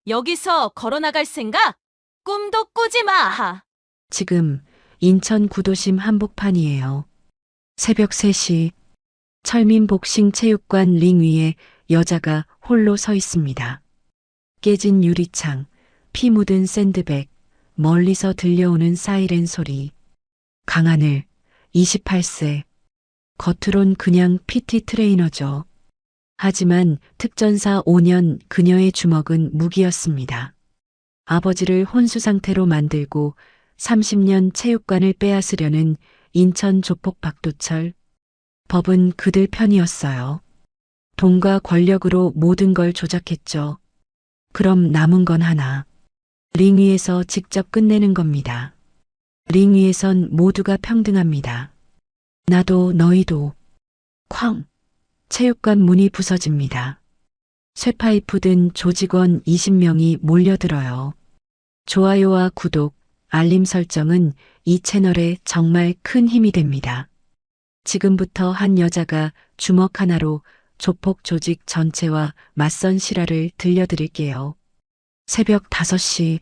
여기서 걸어나갈 생각? 꿈도 꾸지 마! 지금 인천 구도심 한복판이에요. 새벽 3시 철민복싱 체육관 링 위에 여자가 홀로 서 있습니다. 깨진 유리창, 피 묻은 샌드백, 멀리서 들려오는 사이렌 소리. 강하늘, 28세. 겉으론 그냥 PT 트레이너죠. 하지만 특전사 5년 그녀의 주먹은 무기였습니다. 아버지를 혼수 상태로 만들고 30년 체육관을 빼앗으려는 인천 조폭 박도철. 법은 그들 편이었어요. 돈과 권력으로 모든 걸 조작했죠. 그럼 남은 건 하나. 링 위에서 직접 끝내는 겁니다. 링 위에선 모두가 평등합니다. 나도 너희도. 쾅! 체육관 문이 부서집니다. 쇠파이프 든 조직원 20명이 몰려들어요. 좋아요와 구독, 알림 설정은 이 채널에 정말 큰 힘이 됩니다. 지금부터 한 여자가 주먹 하나로 조폭 조직 전체와 맞선 실화를 들려드릴게요. 새벽 5시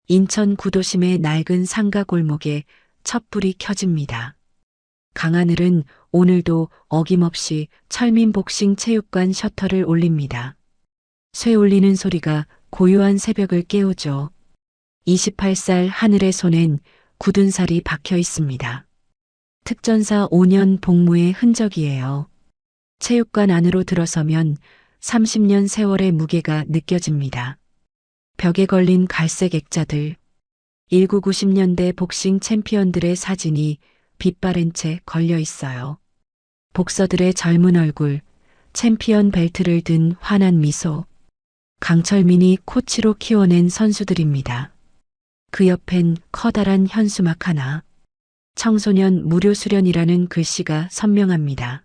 인천 구도심의 낡은 상가 골목에 촛불이 켜집니다. 강하늘은 오늘도 어김없이 철민복싱 체육관 셔터를 올립니다. 쇠 울리는 소리가 고요한 새벽을 깨우죠. 28살 하늘의 손엔 굳은 살이 박혀 있습니다. 특전사 5년 복무의 흔적이에요. 체육관 안으로 들어서면 30년 세월의 무게가 느껴집니다. 벽에 걸린 갈색 액자들, 1990년대 복싱 챔피언들의 사진이 빛바랜 채 걸려 있어요. 복서들의 젊은 얼굴, 챔피언 벨트를 든 환한 미소, 강철민이 코치로 키워낸 선수들입니다. 그 옆엔 커다란 현수막 하나, 청소년 무료 수련이라는 글씨가 선명합니다.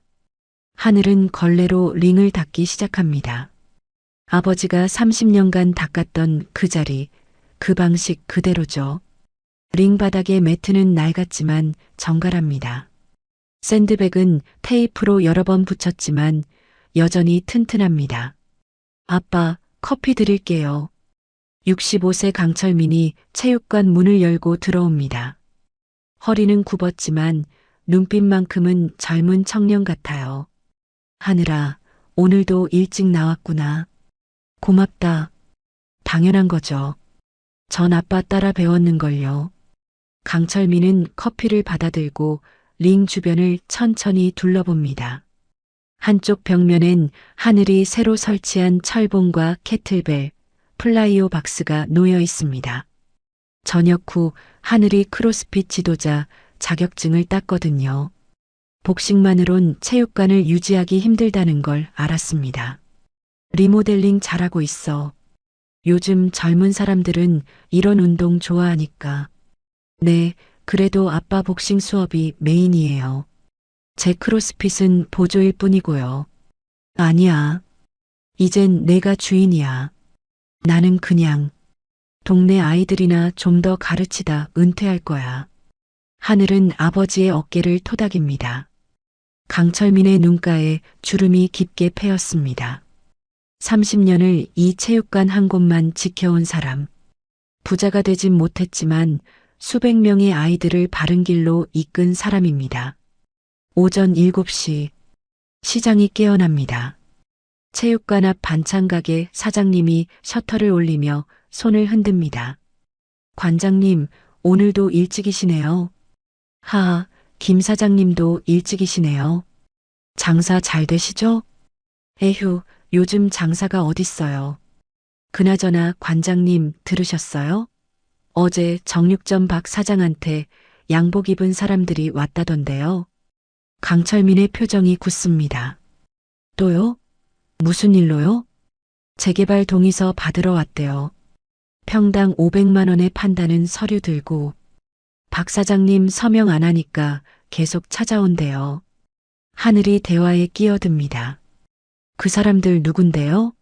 하늘은 걸레로 링을 닦기 시작합니다. 아버지가 30년간 닦았던 그 자리, 그 방식 그대로죠. 링 바닥의 매트는 낡았지만 정갈합니다. 샌드백은 테이프로 여러 번 붙였지만 여전히 튼튼합니다. 아빠, 커피 드릴게요. 65세 강철민이 체육관 문을 열고 들어옵니다. 허리는 굽었지만 눈빛만큼은 젊은 청년 같아요. 하늘아, 오늘도 일찍 나왔구나. 고맙다. 당연한 거죠. 전 아빠 따라 배웠는걸요. 강철민은 커피를 받아들고 링 주변을 천천히 둘러봅니다. 한쪽 벽면엔 하늘이 새로 설치한 철봉과 캐틀벨, 플라이오 박스가 놓여 있습니다. 저녁 후 하늘이 크로스핏 지도자 자격증을 땄거든요. 복싱만으론 체육관을 유지하기 힘들다는 걸 알았습니다. 리모델링 잘하고 있어. 요즘 젊은 사람들은 이런 운동 좋아하니까. 네, 그래도 아빠 복싱 수업이 메인이에요. 제 크로스핏은 보조일 뿐이고요. 아니야. 이젠 내가 주인이야. 나는 그냥 동네 아이들이나 좀 더 가르치다 은퇴할 거야. 하늘은 아버지의 어깨를 토닥입니다. 강철민의 눈가에 주름이 깊게 패였습니다. 30년을 이 체육관 한 곳만 지켜온 사람. 부자가 되진 못했지만 수백 명의 아이들을 바른 길로 이끈 사람입니다. 오전 7시 시장이 깨어납니다. 체육관 앞 반찬가게 사장님이 셔터를 올리며 손을 흔듭니다. 관장님, 오늘도 일찍이시네요. 하하, 김 사장님도 일찍이시네요. 장사 잘 되시죠? 에휴, 요즘 장사가 어딨어요. 그나저나 관장님 들으셨어요? 어제 정육점 박 사장한테 양복 입은 사람들이 왔다던데요. 강철민의 표정이 굳습니다. 또요? 무슨 일로요? 재개발 동의서 받으러 왔대요. 평당 500만 원에 판다는 서류 들고 박 사장님 서명 안 하니까 계속 찾아온대요. 하늘이 대화에 끼어듭니다. 그 사람들 누군데요?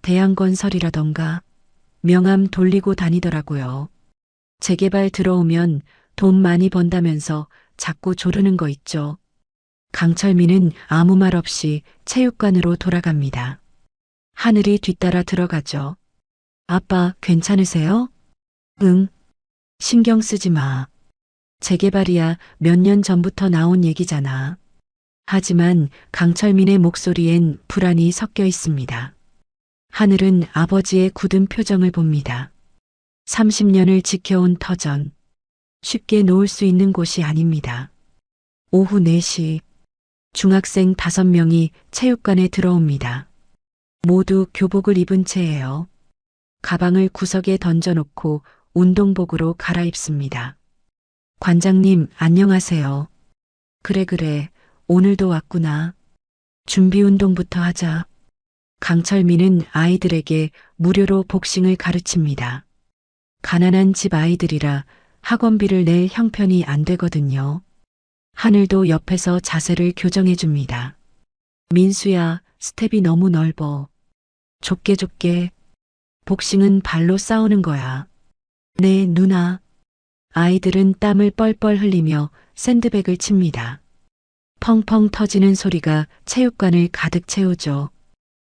대양건설이라던가 명함 돌리고 다니더라고요. 재개발 들어오면 돈 많이 번다면서 자꾸 조르는 거 있죠. 강철민은 아무 말 없이 체육관으로 돌아갑니다. 하늘이 뒤따라 들어가죠. 아빠, 괜찮으세요? 응, 신경 쓰지 마. 재개발이야 몇 년 전부터 나온 얘기잖아. 하지만 강철민의 목소리엔 불안이 섞여 있습니다. 하늘은 아버지의 굳은 표정을 봅니다. 30년을 지켜온 터전. 쉽게 놓을 수 있는 곳이 아닙니다. 오후 4시, 중학생 5명이 체육관에 들어옵니다. 모두 교복을 입은 채예요. 가방을 구석에 던져놓고 운동복으로 갈아입습니다. 관장님, 안녕하세요. 그래, 오늘도 왔구나. 준비 운동부터 하자. 강철민은 아이들에게 무료로 복싱을 가르칩니다. 가난한 집 아이들이라 학원비를 낼 형편이 안 되거든요. 하늘도 옆에서 자세를 교정해 줍니다. 민수야, 스텝이 너무 넓어. 좁게. 복싱은 발로 싸우는 거야. 네, 누나. 아이들은 땀을 뻘뻘 흘리며 샌드백을 칩니다. 펑펑 터지는 소리가 체육관을 가득 채우죠.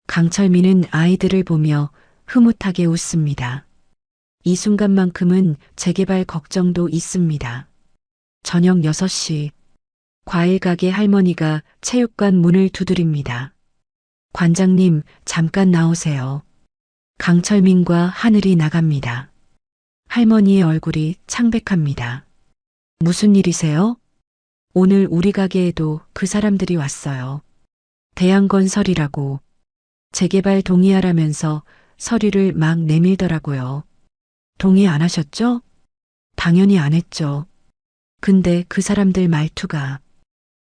강철민은 아이들을 보며 흐뭇하게 웃습니다. 이 순간만큼은 재개발 걱정도 있습니다. 저녁 6시, 과일 가게 할머니가 체육관 문을 두드립니다. 관장님, 잠깐 나오세요. 강철민과 하늘이 나갑니다. 할머니의 얼굴이 창백합니다. 무슨 일이세요? 오늘 우리 가게에도 그 사람들이 왔어요. 대양건설이라고. 재개발 동의하라면서 서류를 막 내밀더라고요. 동의 안 하셨죠? 당연히 안 했죠. 근데 그 사람들 말투가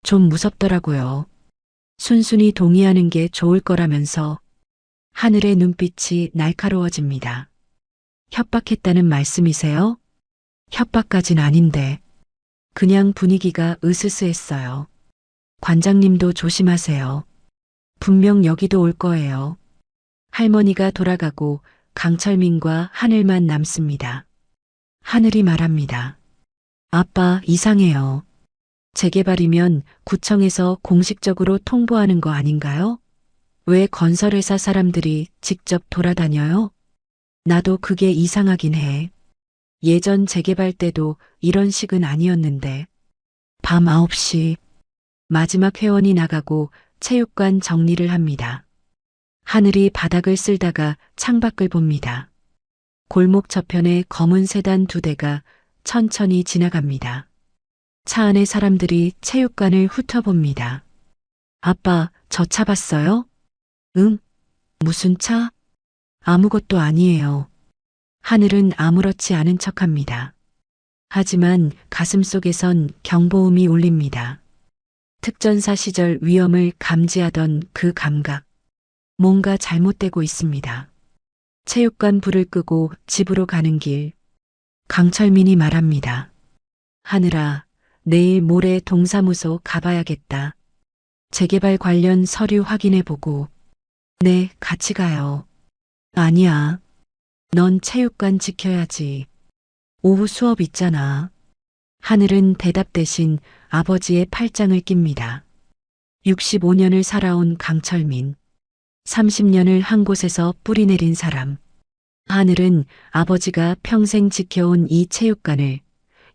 좀 무섭더라고요. 순순히 동의하는 게 좋을 거라면서. 하늘의 눈빛이 날카로워집니다. 협박했다는 말씀이세요? 협박까진 아닌데. 그냥 분위기가 으스스했어요. 관장님도 조심하세요. 분명 여기도 올 거예요. 할머니가 돌아가고 강철민과 하늘만 남습니다. 하늘이 말합니다. 아빠, 이상해요. 재개발이면 구청에서 공식적으로 통보하는 거 아닌가요? 왜 건설회사 사람들이 직접 돌아다녀요? 나도 그게 이상하긴 해. 예전 재개발 때도 이런 식은 아니었는데. 밤 9시, 마지막 회원이 나가고 체육관 정리를 합니다. 하늘이 바닥을 쓸다가 창밖을 봅니다. 골목 저편에 검은 세단 2대가 천천히 지나갑니다. 차 안에 사람들이 체육관을 훑어봅니다. 아빠, 저 차 봤어요? 응? 무슨 차? 아무것도 아니에요. 하늘은 아무렇지 않은 척합니다. 하지만 가슴속에선 경보음이 울립니다. 특전사 시절 위험을 감지하던 그 감각. 뭔가 잘못되고 있습니다. 체육관 불을 끄고 집으로 가는 길. 강철민이 말합니다. 하늘아, 내일 모레 동사무소 가봐야겠다. 재개발 관련 서류 확인해보고. 네, 같이 가요. 아니야. 넌 체육관 지켜야지. 오후 수업 있잖아. 하늘은 대답 대신 아버지의 팔짱을 낍니다. 65년을 살아온 강철민. 30년을 한 곳에서 뿌리내린 사람. 하늘은 아버지가 평생 지켜온 이 체육관을,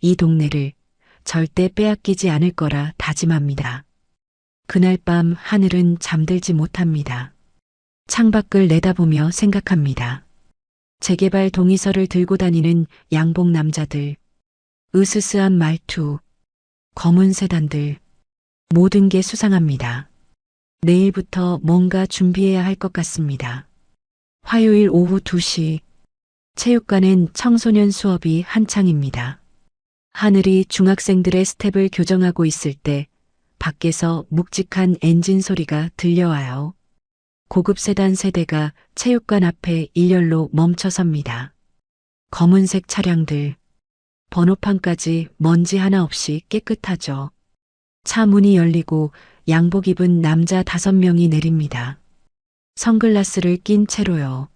이 동네를 절대 빼앗기지 않을 거라 다짐합니다. 그날 밤 하늘은 잠들지 못합니다. 창밖을 내다보며 생각합니다. 재개발 동의서를 들고 다니는 양복 남자들, 으스스한 말투, 검은 세단들, 모든 게 수상합니다. 내일부터 뭔가 준비해야 할 것 같습니다. 화요일 오후 2시, 체육관엔 청소년 수업이 한창입니다. 하늘이 중학생들의 스텝을 교정하고 있을 때 밖에서 묵직한 엔진 소리가 들려와요. 고급 세단 3대가 체육관 앞에 일렬로 멈춰섭니다. 검은색 차량들, 번호판까지 먼지 하나 없이 깨끗하죠. 차 문이 열리고 양복 입은 남자 5명이 내립니다. 선글라스를 낀 채로요.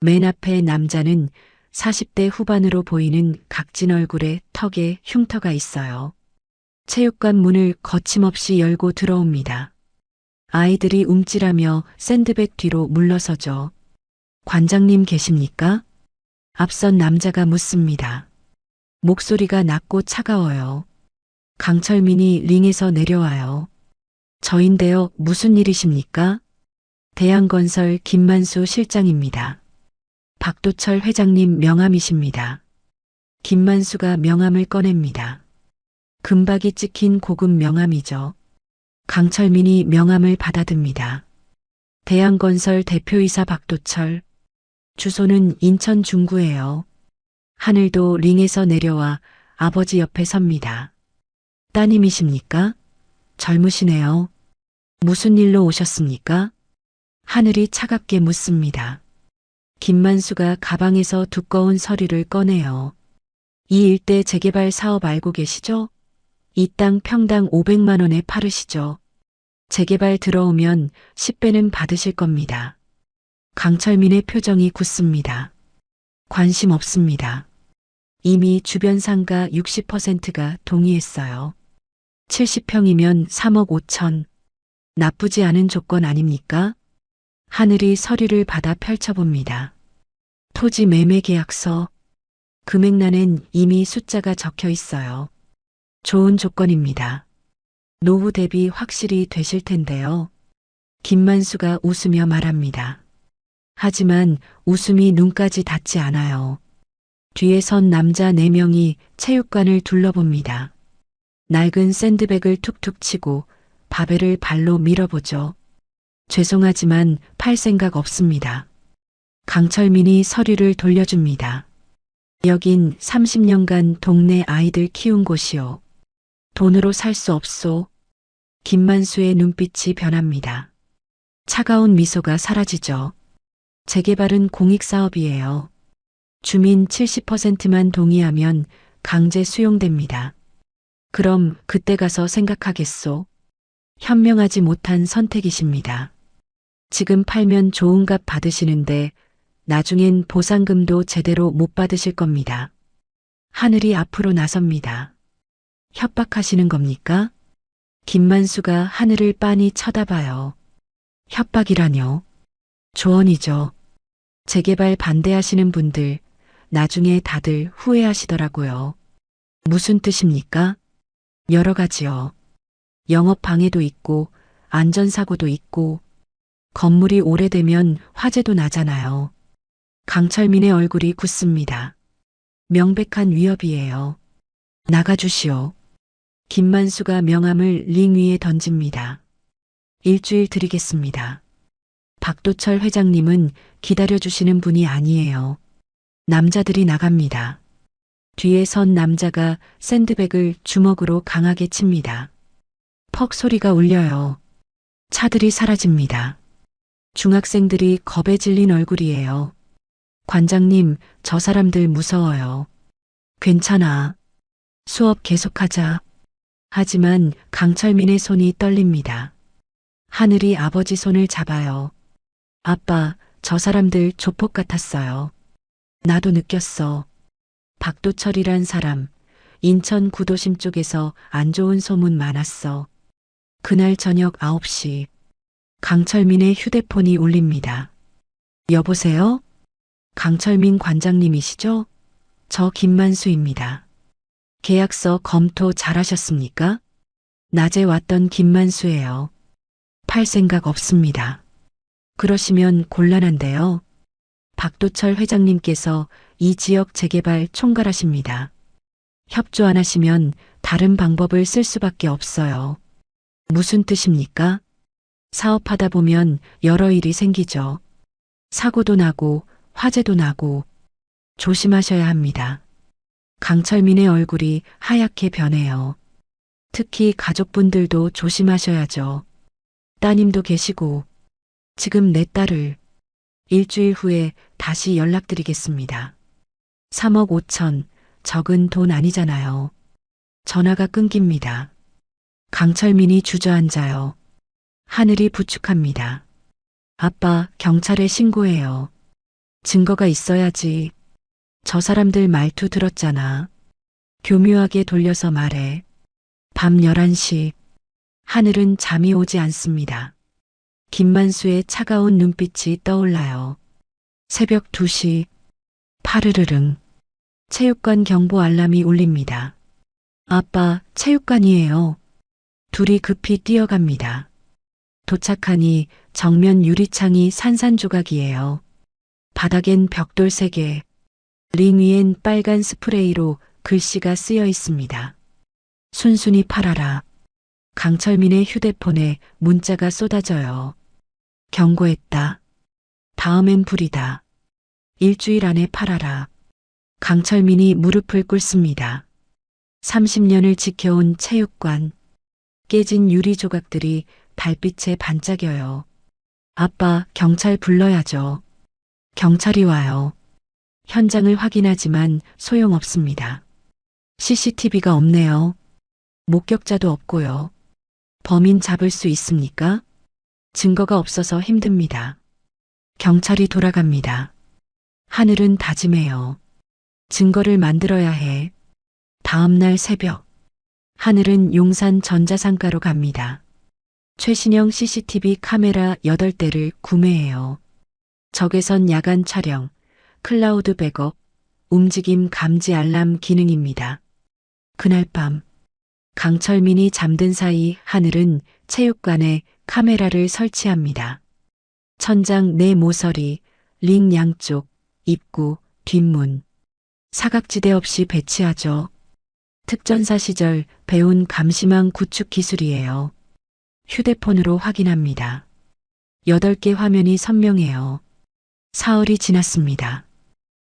맨 앞에 남자는 40대 후반으로 보이는 각진 얼굴에 턱에 흉터가 있어요. 체육관 문을 거침없이 열고 들어옵니다. 아이들이 움찔하며 샌드백 뒤로 물러서죠. 관장님 계십니까? 앞선 남자가 묻습니다. 목소리가 낮고 차가워요. 강철민이 링에서 내려와요. 저인데요, 무슨 일이십니까? 대양건설 김만수 실장입니다. 박도철 회장님 명함이십니다. 김만수가 명함을 꺼냅니다. 금박이 찍힌 고급 명함이죠. 강철민이 명함을 받아듭니다. 대양건설 대표이사 박도철. 주소는 인천 중구예요. 하늘도 링에서 내려와 아버지 옆에 섭니다. 따님이십니까? 젊으시네요. 무슨 일로 오셨습니까? 하늘이 차갑게 묻습니다. 김만수가 가방에서 두꺼운 서류를 꺼내요. 이 일대 재개발 사업 알고 계시죠? 이 땅 평당 500만 원에 팔으시죠. 재개발 들어오면 10배는 받으실 겁니다. 강철민의 표정이 굳습니다. 관심 없습니다. 이미 주변 상가 60%가 동의했어요. 70평이면 3억 5천. 나쁘지 않은 조건 아닙니까? 하늘이 서류를 받아 펼쳐봅니다. 토지 매매 계약서. 금액란엔 이미 숫자가 적혀 있어요. 좋은 조건입니다. 노후 대비 확실히 되실 텐데요. 김만수가 웃으며 말합니다. 하지만 웃음이 눈까지 닿지 않아요. 뒤에 선 남자 4명이 체육관을 둘러봅니다. 낡은 샌드백을 툭툭 치고 바벨을 발로 밀어보죠. 죄송하지만 팔 생각 없습니다. 강철민이 서류를 돌려줍니다. 여긴 30년간 동네 아이들 키운 곳이요. 돈으로 살 수 없소. 김만수의 눈빛이 변합니다. 차가운 미소가 사라지죠. 재개발은 공익사업이에요. 주민 70%만 동의하면 강제 수용됩니다. 그럼 그때 가서 생각하겠소. 현명하지 못한 선택이십니다. 지금 팔면 좋은 값 받으시는데 나중엔 보상금도 제대로 못 받으실 겁니다. 하늘이 앞으로 나섭니다. 협박하시는 겁니까? 김만수가 하늘을 빤히 쳐다봐요. 협박이라뇨. 조언이죠. 재개발 반대하시는 분들 나중에 다들 후회하시더라고요. 무슨 뜻입니까? 여러 가지요. 영업 방해도 있고 안전사고도 있고 건물이 오래되면 화재도 나잖아요. 강철민의 얼굴이 굳습니다. 명백한 위협이에요. 나가주시오. 김만수가 명함을 링 위에 던집니다. 일주일 드리겠습니다. 박도철 회장님은 기다려주시는 분이 아니에요. 남자들이 나갑니다. 뒤에 선 남자가 샌드백을 주먹으로 강하게 칩니다. 퍽 소리가 울려요. 차들이 사라집니다. 중학생들이 겁에 질린 얼굴이에요. 관장님, 저 사람들 무서워요. 괜찮아. 수업 계속하자. 하지만 강철민의 손이 떨립니다. 하늘이 아버지 손을 잡아요. 아빠, 저 사람들 조폭 같았어요. 나도 느꼈어. 박도철이란 사람, 인천 구도심 쪽에서 안 좋은 소문 많았어. 그날 저녁 9시, 강철민의 휴대폰이 울립니다. 여보세요? 강철민 관장님이시죠? 저 김만수입니다. 계약서 검토 잘하셨습니까? 낮에 왔던 김만수예요. 팔 생각 없습니다. 그러시면 곤란한데요. 박도철 회장님께서 이 지역 재개발 총괄하십니다. 협조 안 하시면 다른 방법을 쓸 수밖에 없어요. 무슨 뜻입니까? 사업하다 보면 여러 일이 생기죠. 사고도 나고 화재도 나고 조심하셔야 합니다. 강철민의 얼굴이 하얗게 변해요. 특히 가족분들도 조심하셔야죠. 따님도 계시고 지금 내 딸을 일주일 후에 다시 연락드리겠습니다. 3억 5천, 적은 돈 아니잖아요. 전화가 끊깁니다. 강철민이 주저앉아요. 하늘이 부축합니다. 아빠, 경찰에 신고해요. 증거가 있어야지. 저 사람들 말투 들었잖아. 교묘하게 돌려서 말해. 밤 11시. 하늘은 잠이 오지 않습니다. 김만수의 차가운 눈빛이 떠올라요. 새벽 2시 파르르릉 체육관 경보 알람이 울립니다. 아빠, 체육관이에요. 둘이 급히 뛰어갑니다. 도착하니 정면 유리창이 산산조각이에요. 바닥엔 벽돌 3개, 링 위엔 빨간 스프레이로 글씨가 쓰여 있습니다. 순순히 팔아라. 강철민의 휴대폰에 문자가 쏟아져요. 경고했다. 다음엔 불이다. 일주일 안에 팔아라. 강철민이 무릎을 꿇습니다. 30년을 지켜온 체육관. 깨진 유리 조각들이 달빛에 반짝여요. 아빠, 경찰 불러야죠. 경찰이 와요. 현장을 확인하지만 소용없습니다. CCTV가 없네요. 목격자도 없고요. 범인 잡을 수 있습니까? 증거가 없어서 힘듭니다. 경찰이 돌아갑니다. 하늘은 다짐해요. 증거를 만들어야 해. 다음 날 새벽. 하늘은 용산 전자상가로 갑니다. 최신형 CCTV 카메라 8대를 구매해요. 적외선 야간 촬영, 클라우드 백업, 움직임 감지 알람 기능입니다. 그날 밤, 강철민이 잠든 사이 하늘은 체육관에 카메라를 설치합니다. 천장 내 모서리, 링 양쪽, 입구, 뒷문. 사각지대 없이 배치하죠. 특전사 시절 배운 감시망 구축 기술이에요. 휴대폰으로 확인합니다. 8개 화면이 선명해요. 사흘이 지났습니다.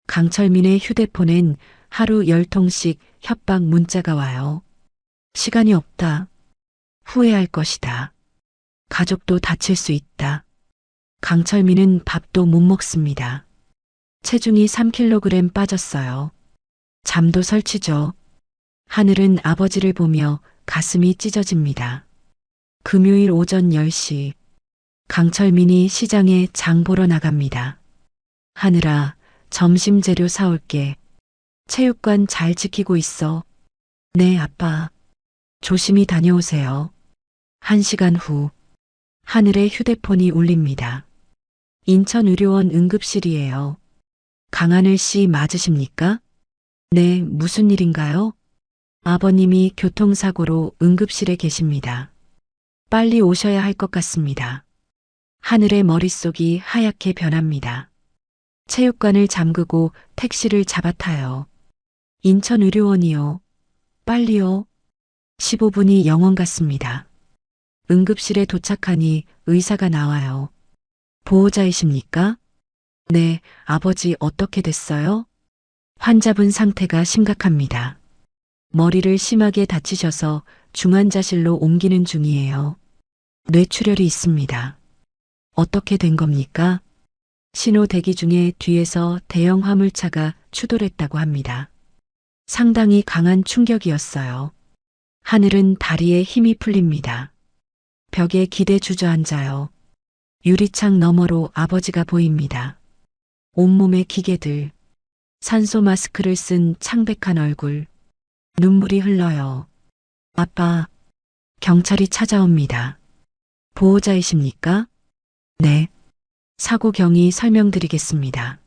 강철민의 휴대폰엔 하루 10통씩 협박 문자가 와요. 시간이 없다. 후회할 것이다. 가족도 다칠 수 있다. 강철민은 밥도 못 먹습니다. 체중이 3kg 빠졌어요. 잠도 설치죠. 하늘은 아버지를 보며 가슴이 찢어집니다. 금요일 오전 10시. 강철민이 시장에 장 보러 나갑니다. 하늘아, 점심 재료 사올게. 체육관 잘 지키고 있어. 네, 아빠. 조심히 다녀오세요. 1시간 후. 하늘의 휴대폰이 울립니다. 인천의료원 응급실이에요. 강하늘 씨 맞으십니까? 네, 무슨 일인가요? 아버님이 교통사고로 응급실에 계십니다. 빨리 오셔야 할 것 같습니다. 하늘의 머릿속이 하얗게 변합니다. 체육관을 잠그고 택시를 잡아타요. 인천의료원이요. 빨리요. 15분이 영원 같습니다. 응급실에 도착하니 의사가 나와요. 보호자이십니까? 네, 아버지 어떻게 됐어요? 환자분 상태가 심각합니다. 머리를 심하게 다치셔서 중환자실로 옮기는 중이에요. 뇌출혈이 있습니다. 어떻게 된 겁니까? 신호 대기 중에 뒤에서 대형 화물차가 추돌했다고 합니다. 상당히 강한 충격이었어요. 하늘은 다리에 힘이 풀립니다. 벽에 기대 주저앉아요. 유리창 너머로 아버지가 보입니다. 온몸에 기계들, 산소 마스크를 쓴 창백한 얼굴, 눈물이 흘러요. 아빠, 경찰이 찾아옵니다. 보호자이십니까? 네. 사고 경위 설명드리겠습니다.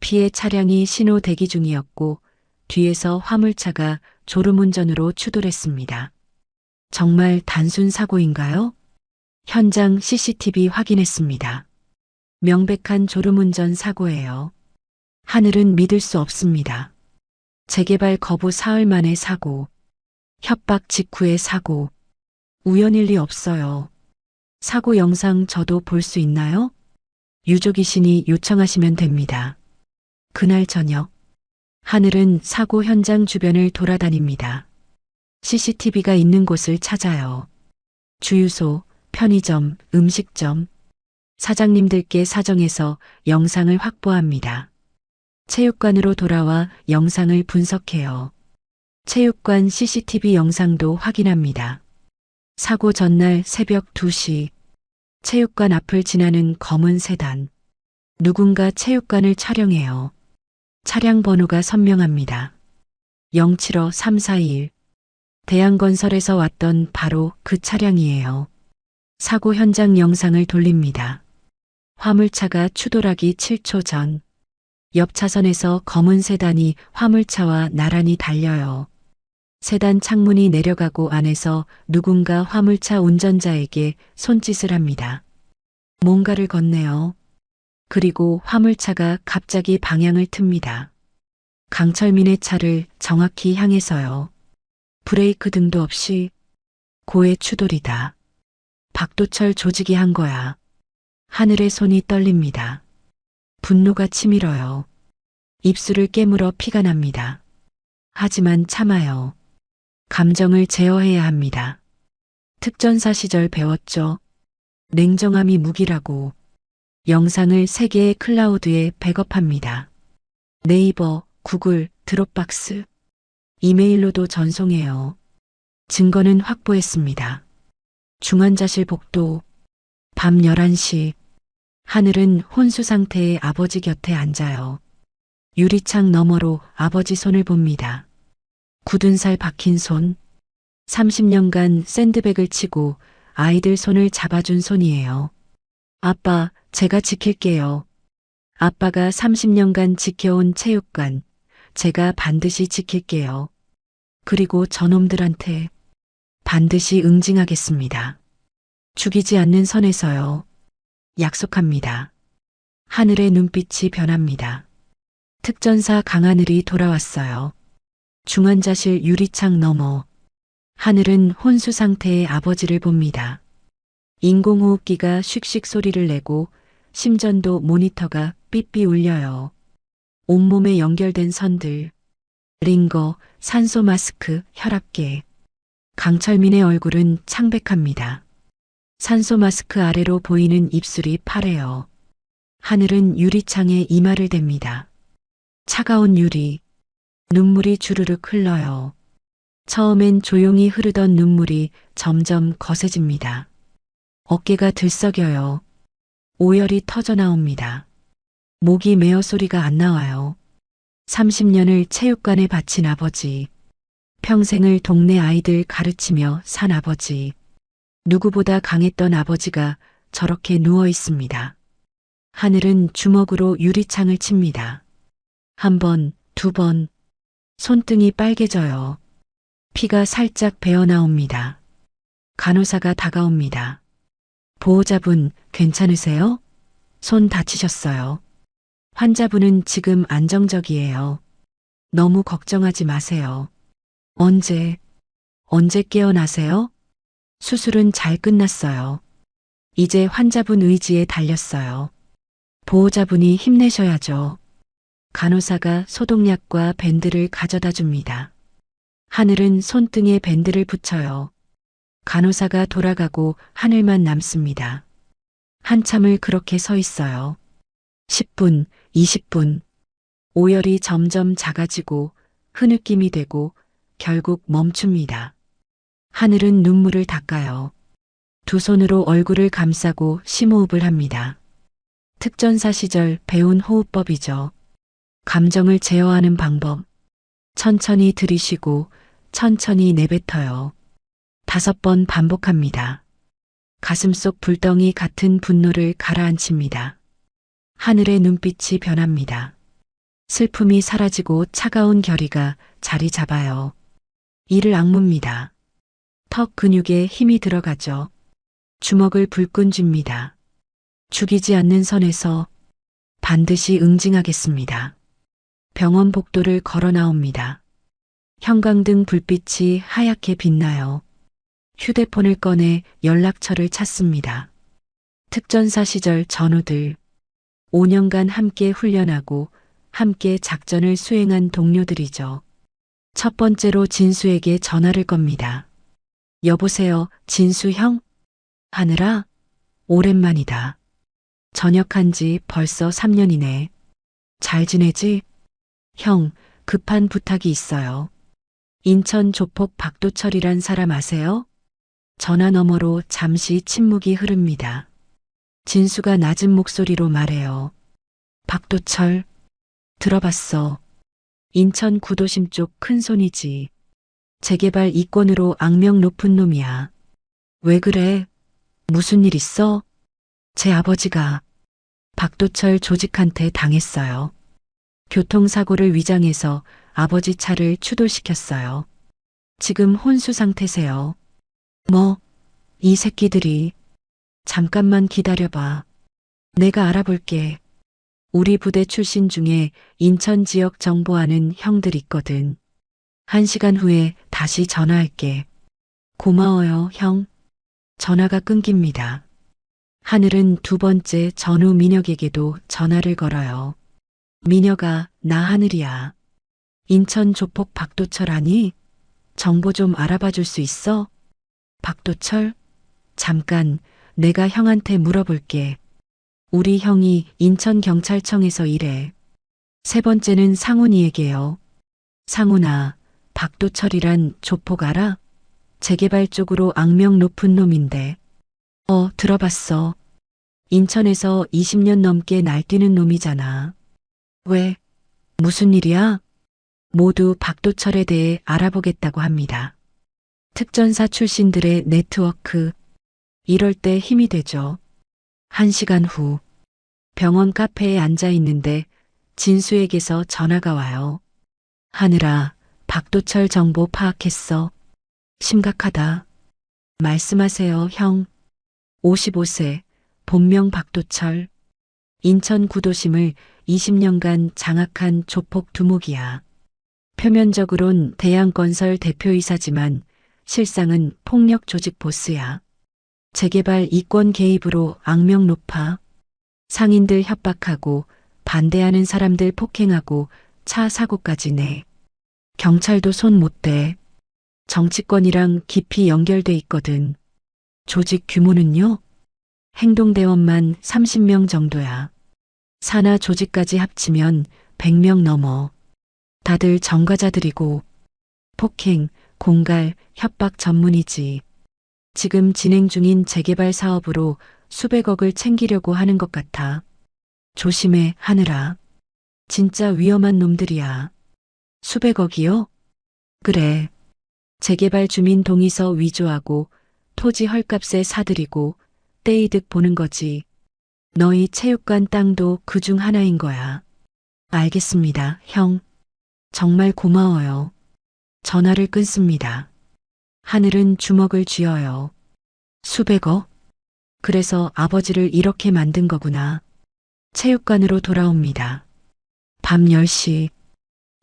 피해 차량이 신호 대기 중이었고 뒤에서 화물차가 졸음운전으로 추돌했습니다. 정말 단순 사고인가요? 현장 CCTV 확인했습니다. 명백한 졸음운전 사고예요. 하늘은 믿을 수 없습니다. 재개발 거부 사흘 만의 사고, 협박 직후의 사고, 우연일 리 없어요. 사고 영상 저도 볼 수 있나요? 유족이시니 요청하시면 됩니다. 그날 저녁, 하늘은 사고 현장 주변을 돌아다닙니다. CCTV가 있는 곳을 찾아요. 주유소, 편의점, 음식점, 사장님들께 사정해서 영상을 확보합니다. 체육관으로 돌아와 영상을 분석해요. 체육관 CCTV 영상도 확인합니다. 사고 전날 새벽 2시, 체육관 앞을 지나는 검은 세단. 누군가 체육관을 촬영해요. 차량 번호가 선명합니다. 075-341. 대한건설에서 왔던 바로 그 차량이에요. 사고 현장 영상을 돌립니다. 화물차가 추돌하기 7초 전. 옆 차선에서 검은 세단이 화물차와 나란히 달려요. 세단 창문이 내려가고 안에서 누군가 화물차 운전자에게 손짓을 합니다. 뭔가를 건네요. 그리고 화물차가 갑자기 방향을 틉니다. 강철민의 차를 정확히 향해서요. 브레이크 등도 없이. 고의 추돌이다. 박도철 조직이 한 거야. 하늘의 손이 떨립니다. 분노가 치밀어요. 입술을 깨물어 피가 납니다. 하지만 참아요. 감정을 제어해야 합니다. 특전사 시절 배웠죠. 냉정함이 무기라고. 영상을 세계의 클라우드에 백업합니다. 네이버, 구글, 드롭박스, 이메일로도 전송해요. 증거는 확보했습니다. 중환자실 복도, 밤 11시, 하늘은 혼수 상태의 아버지 곁에 앉아요. 유리창 너머로 아버지 손을 봅니다. 굳은 살 박힌 손, 30년간 샌드백을 치고 아이들 손을 잡아준 손이에요. 아빠, 제가 지킬게요. 아빠가 30년간 지켜온 체육관, 제가 반드시 지킬게요. 그리고 저놈들한테 반드시 응징하겠습니다. 죽이지 않는 선에서요. 약속합니다. 하늘의 눈빛이 변합니다. 특전사 강하늘이 돌아왔어요. 중환자실 유리창 너머. 하늘은 혼수 상태의 아버지를 봅니다. 인공호흡기가 슉슉 소리를 내고 심전도 모니터가 삐삐 울려요. 온몸에 연결된 선들, 링거, 산소 마스크, 혈압계. 강철민의 얼굴은 창백합니다. 산소 마스크 아래로 보이는 입술이 파래요. 하늘은 유리창에 이마를 댑니다. 차가운 유리, 눈물이 주르륵 흘러요. 처음엔 조용히 흐르던 눈물이 점점 거세집니다. 어깨가 들썩여요. 오열이 터져 나옵니다. 목이 메어 소리가 안 나와요. 30년을 체육관에 바친 아버지. 평생을 동네 아이들 가르치며 산 아버지. 누구보다 강했던 아버지가 저렇게 누워 있습니다. 하늘은 주먹으로 유리창을 칩니다. 한 번, 두 번. 손등이 빨개져요. 피가 살짝 배어 나옵니다. 간호사가 다가옵니다. 보호자분, 괜찮으세요? 손 다치셨어요. 환자분은 지금 안정적이에요. 너무 걱정하지 마세요. 언제 깨어나세요? 수술은 잘 끝났어요. 이제 환자분 의지에 달렸어요. 보호자분이 힘내셔야죠. 간호사가 소독약과 밴드를 가져다 줍니다. 하늘은 손등에 밴드를 붙여요. 간호사가 돌아가고 하늘만 남습니다. 한참을 그렇게 서 있어요. 10분, 20분. 오열이 점점 작아지고 흐느낌이 되고 결국 멈춥니다. 하늘은 눈물을 닦아요. 두 손으로 얼굴을 감싸고 심호흡을 합니다. 특전사 시절 배운 호흡법이죠. 감정을 제어하는 방법. 천천히 들이쉬고 천천히 내뱉어요. 5번 반복합니다. 가슴속 불덩이 같은 분노를 가라앉힙니다. 하늘의 눈빛이 변합니다. 슬픔이 사라지고 차가운 결의가 자리 잡아요. 이를 악무입니다. 턱 근육에 힘이 들어가죠. 주먹을 불끈 쥡니다. 죽이지 않는 선에서 반드시 응징하겠습니다. 병원 복도를 걸어 나옵니다. 형광등 불빛이 하얗게 빛나요. 휴대폰을 꺼내 연락처를 찾습니다. 특전사 시절 전우들, 5년간 함께 훈련하고 함께 작전을 수행한 동료들이죠. 첫 번째로 진수에게 전화를 겁니다. 여보세요, 진수 형? 하늘아, 오랜만이다. 전역한 지 벌써 3년이네. 잘 지내지? 형, 급한 부탁이 있어요. 인천 조폭 박도철이란 사람 아세요? 전화 너머로 잠시 침묵이 흐릅니다. 진수가 낮은 목소리로 말해요. 박도철, 들어봤어. 인천 구도심 쪽 큰손이지. 재개발 이권으로 악명 높은 놈이야. 왜 그래? 무슨 일 있어? 제 아버지가. 박도철 조직한테 당했어요. 교통사고를 위장해서 아버지 차를 추돌시켰어요. 지금 혼수 상태세요. 뭐, 이 새끼들이. 잠깐만 기다려봐. 내가 알아볼게. 우리 부대 출신 중에 인천 지역 정보하는 형들 있거든. 1시간 후에 다시 전화할게. 고마워요, 형. 전화가 끊깁니다. 하늘은 두 번째 전우 민혁에게도 전화를 걸어요. 민혁아, 나 하늘이야. 인천 조폭 박도철 아니? 정보 좀 알아봐 줄 수 있어? 박도철? 잠깐, 내가 형한테 물어볼게. 우리 형이 인천경찰청에서 일해. 세 번째는 상훈이에게요. 상훈아, 박도철이란 조폭 알아? 재개발 쪽으로 악명 높은 놈인데. 들어봤어. 인천에서 20년 넘게 날뛰는 놈이잖아. 왜? 무슨 일이야? 모두 박도철에 대해 알아보겠다고 합니다. 특전사 출신들의 네트워크. 이럴 때 힘이 되죠. 1시간 후 병원 카페에 앉아 있는데 진수에게서 전화가 와요. 하늘아, 박도철 정보 파악했어. 심각하다. 말씀하세요, 형. 55세, 본명 박도철. 인천 구도심을 20년간 장악한 조폭 두목이야. 표면적으론 대양건설 대표이사지만 실상은 폭력 조직 보스야. 재개발 이권 개입으로 악명 높아. 상인들 협박하고 반대하는 사람들 폭행하고 차 사고까지 내. 경찰도 손 못 대. 정치권이랑 깊이 연결돼 있거든. 조직 규모는요? 행동대원만 30명 정도야. 산하 조직까지 합치면 100명 넘어. 다들 전과자들이고 폭행, 공갈, 협박 전문이지. 지금 진행 중인 재개발 사업으로 수백억을 챙기려고 하는 것 같아. 조심해, 하늘아. 진짜 위험한 놈들이야. 수백억이요? 그래. 재개발 주민 동의서 위조하고 토지 헐값에 사들이고 떼이득 보는 거지. 너희 체육관 땅도 그중 하나인 거야. 알겠습니다, 형. 정말 고마워요. 전화를 끊습니다. 하늘은 주먹을 쥐어요. 수백억? 그래서 아버지를 이렇게 만든 거구나. 체육관으로 돌아옵니다. 밤 10시.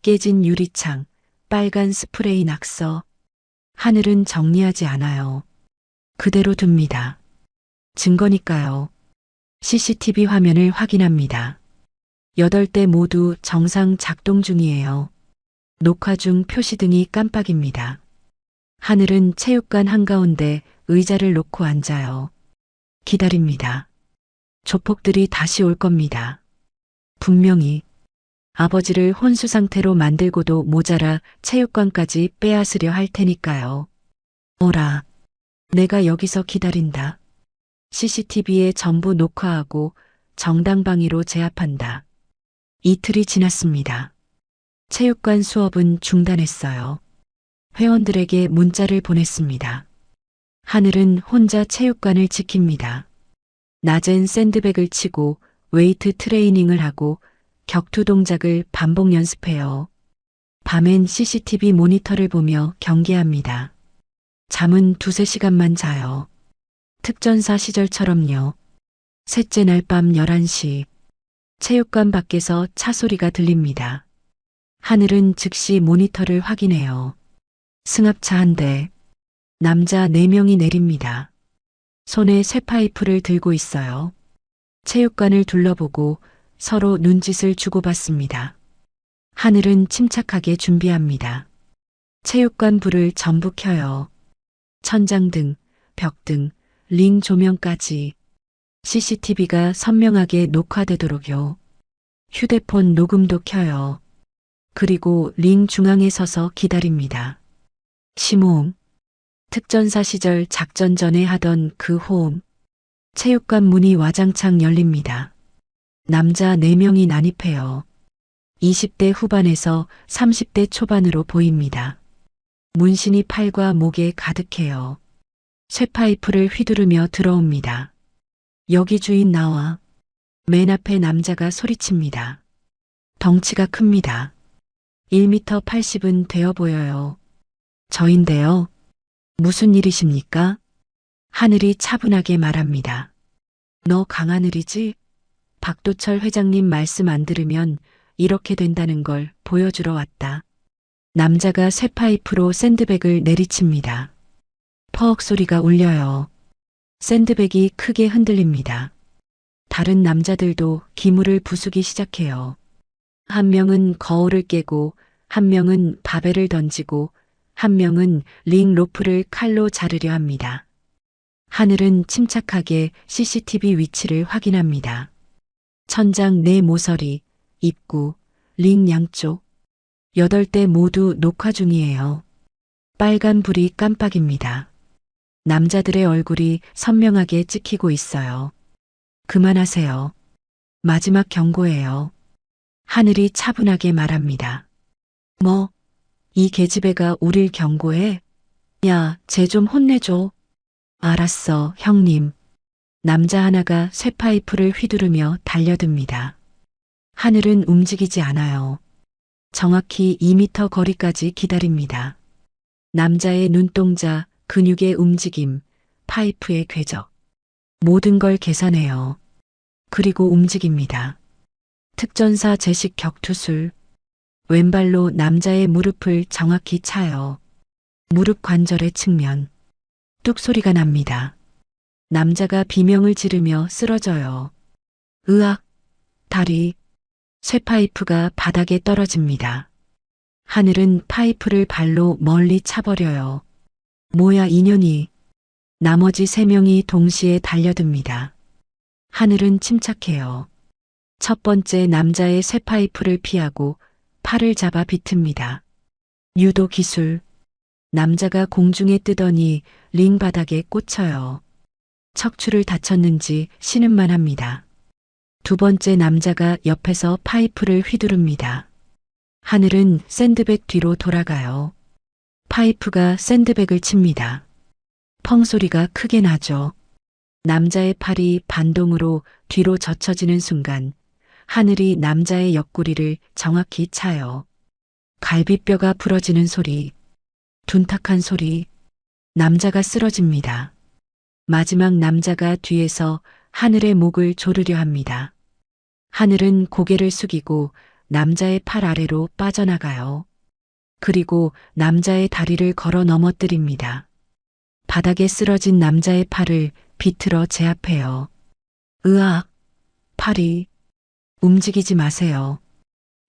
깨진 유리창, 빨간 스프레이 낙서. 하늘은 정리하지 않아요. 그대로 둡니다. 증거니까요. CCTV 화면을 확인합니다. 8대 모두 정상 작동 중이에요. 녹화 중 표시등이 깜빡입니다. 하늘은 체육관 한가운데 의자를 놓고 앉아요. 기다립니다. 조폭들이 다시 올 겁니다. 분명히 아버지를 혼수 상태로 만들고도 모자라 체육관까지 빼앗으려 할 테니까요. 오라. 내가 여기서 기다린다. CCTV에 전부 녹화하고 정당방위로 제압한다. 이틀이 지났습니다. 체육관 수업은 중단했어요. 회원들에게 문자를 보냈습니다. 하늘은 혼자 체육관을 지킵니다. 낮엔 샌드백을 치고 웨이트 트레이닝을 하고 격투 동작을 반복 연습해요. 밤엔 CCTV 모니터를 보며 경계합니다. 잠은 2~3시간만 자요. 특전사 시절처럼요. 셋째 날 밤 11시. 체육관 밖에서 차 소리가 들립니다. 하늘은 즉시 모니터를 확인해요. 승합차 한 대. 남자 4명이 내립니다. 손에 쇠파이프를 들고 있어요. 체육관을 둘러보고 서로 눈짓을 주고받습니다. 하늘은 침착하게 준비합니다. 체육관 불을 전부 켜요. 천장등, 벽등, 링 조명까지. CCTV가 선명하게 녹화되도록요. 휴대폰 녹음도 켜요. 그리고 링 중앙에 서서 기다립니다. 심호흡. 특전사 시절 작전 전에 하던 그 호흡. 체육관 문이 와장창 열립니다. 남자 4명이 난입해요. 20대 후반에서 30대 초반으로 보입니다. 문신이 팔과 목에 가득해요. 쇠파이프를 휘두르며 들어옵니다. 여기 주인 나와. 맨 앞에 남자가 소리칩니다. 덩치가 큽니다. 1m 80은 되어 보여요. 저인데요. 무슨 일이십니까? 하늘이 차분하게 말합니다. 너 강하늘이지? 박도철 회장님 말씀 안 들으면 이렇게 된다는 걸 보여주러 왔다. 남자가 쇠파이프로 샌드백을 내리칩니다. 퍼억 소리가 울려요. 샌드백이 크게 흔들립니다. 다른 남자들도 기물을 부수기 시작해요. 한 명은 거울을 깨고, 한 명은 바벨을 던지고, 한 명은 링 로프를 칼로 자르려 합니다. 하늘은 침착하게 CCTV 위치를 확인합니다. 천장 내 모서리, 입구, 링 양쪽. 8대 모두 녹화 중이에요. 빨간 불이 깜빡입니다. 남자들의 얼굴이 선명하게 찍히고 있어요. 그만하세요. 마지막 경고예요. 하늘이 차분하게 말합니다. 뭐, 이 계집애가 우릴 경고해? 야, 쟤 좀 혼내줘. 알았어, 형님. 남자 하나가 쇠파이프를 휘두르며 달려듭니다. 하늘은 움직이지 않아요. 정확히 2m 거리까지 기다립니다. 남자의 눈동자, 근육의 움직임, 파이프의 궤적. 모든 걸 계산해요. 그리고 움직입니다. 특전사 제식 격투술. 왼발로 남자의 무릎을 정확히 차요. 무릎 관절의 측면. 뚝 소리가 납니다. 남자가 비명을 지르며 쓰러져요. 으악! 다리. 쇠파이프가 바닥에 떨어집니다. 하늘은 파이프를 발로 멀리 차버려요. 뭐야 이년이. 나머지 3명이 동시에 달려듭니다. 하늘은 침착해요. 첫 번째 남자의 쇠파이프를 피하고 팔을 잡아 비틉니다. 유도 기술. 남자가 공중에 뜨더니 링 바닥에 꽂혀요. 척추를 다쳤는지 신음만 합니다. 두 번째 남자가 옆에서 파이프를 휘두릅니다. 하늘은 샌드백 뒤로 돌아가요. 파이프가 샌드백을 칩니다. 펑 소리가 크게 나죠. 남자의 팔이 반동으로 뒤로 젖혀지는 순간 하늘이 남자의 옆구리를 정확히 차요. 갈비뼈가 부러지는 소리, 둔탁한 소리, 남자가 쓰러집니다. 마지막 남자가 뒤에서 하늘의 목을 조르려 합니다. 하늘은 고개를 숙이고 남자의 팔 아래로 빠져나가요. 그리고 남자의 다리를 걸어 넘어뜨립니다. 바닥에 쓰러진 남자의 팔을 비틀어 제압해요. 으악! 팔이. 움직이지 마세요.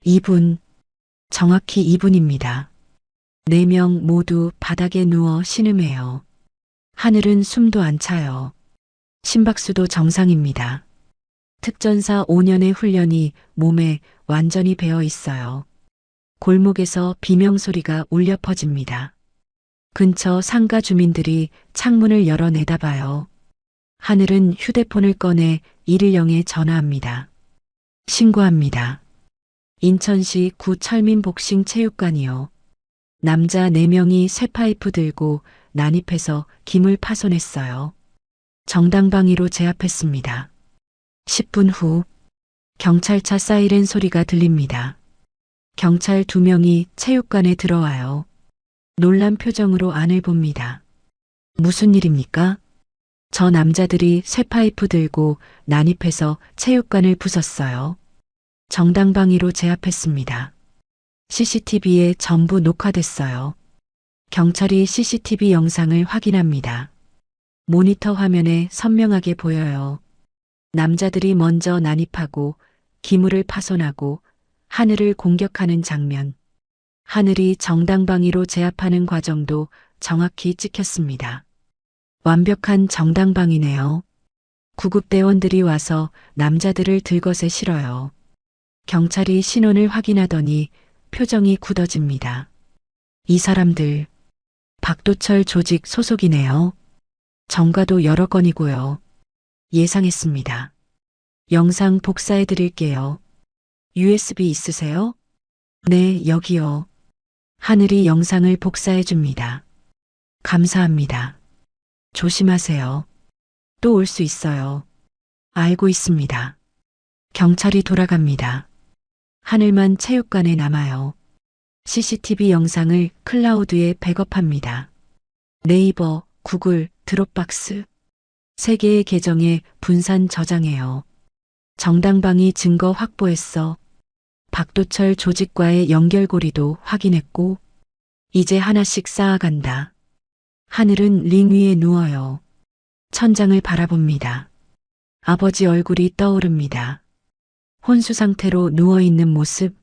2분. 정확히 2분입니다. 4명 모두 바닥에 누워 신음해요. 하늘은 숨도 안 차요. 심박수도 정상입니다. 특전사 5년의 훈련이 몸에 완전히 배어 있어요. 골목에서 비명소리가 울려 퍼집니다. 근처 상가 주민들이 창문을 열어 내다봐요. 하늘은 휴대폰을 꺼내 110에 전화합니다. 신고합니다. 인천시 구철민복싱 체육관이요. 남자 4명이 쇠파이프 들고 난입해서 김을 파손했어요. 정당방위로 제압했습니다. 10분 후 경찰차 사이렌 소리가 들립니다. 경찰 2명이 체육관에 들어와요. 놀란 표정으로 안을 봅니다. 무슨 일입니까? 저 남자들이 쇠파이프 들고 난입해서 체육관을 부쉈어요. 정당방위로 제압했습니다. CCTV에 전부 녹화됐어요. 경찰이 CCTV 영상을 확인합니다. 모니터 화면에 선명하게 보여요. 남자들이 먼저 난입하고 기물을 파손하고 하늘을 공격하는 장면. 하늘이 정당방위로 제압하는 과정도 정확히 찍혔습니다. 완벽한 정당방위네요. 구급대원들이 와서 남자들을 들것에 실어요. 경찰이 신원을 확인하더니 표정이 굳어집니다. 이 사람들 박도철 조직 소속이네요. 전과도 여러 건이고요. 예상했습니다. 영상 복사해 드릴게요. USB 있으세요? 네, 여기요. 하늘이 영상을 복사해 줍니다. 감사합니다. 조심하세요. 또 올 수 있어요. 알고 있습니다. 경찰이 돌아갑니다. 하늘만 체육관에 남아요. CCTV 영상을 클라우드에 백업합니다. 네이버, 구글, 드롭박스. 3개의 계정에 분산 저장해요. 정당방위 증거 확보했어. 박도철 조직과의 연결고리도 확인했고, 이제 하나씩 쌓아간다. 하늘은 링 위에 누워요. 천장을 바라봅니다. 아버지 얼굴이 떠오릅니다. 혼수 상태로 누워있는 모습.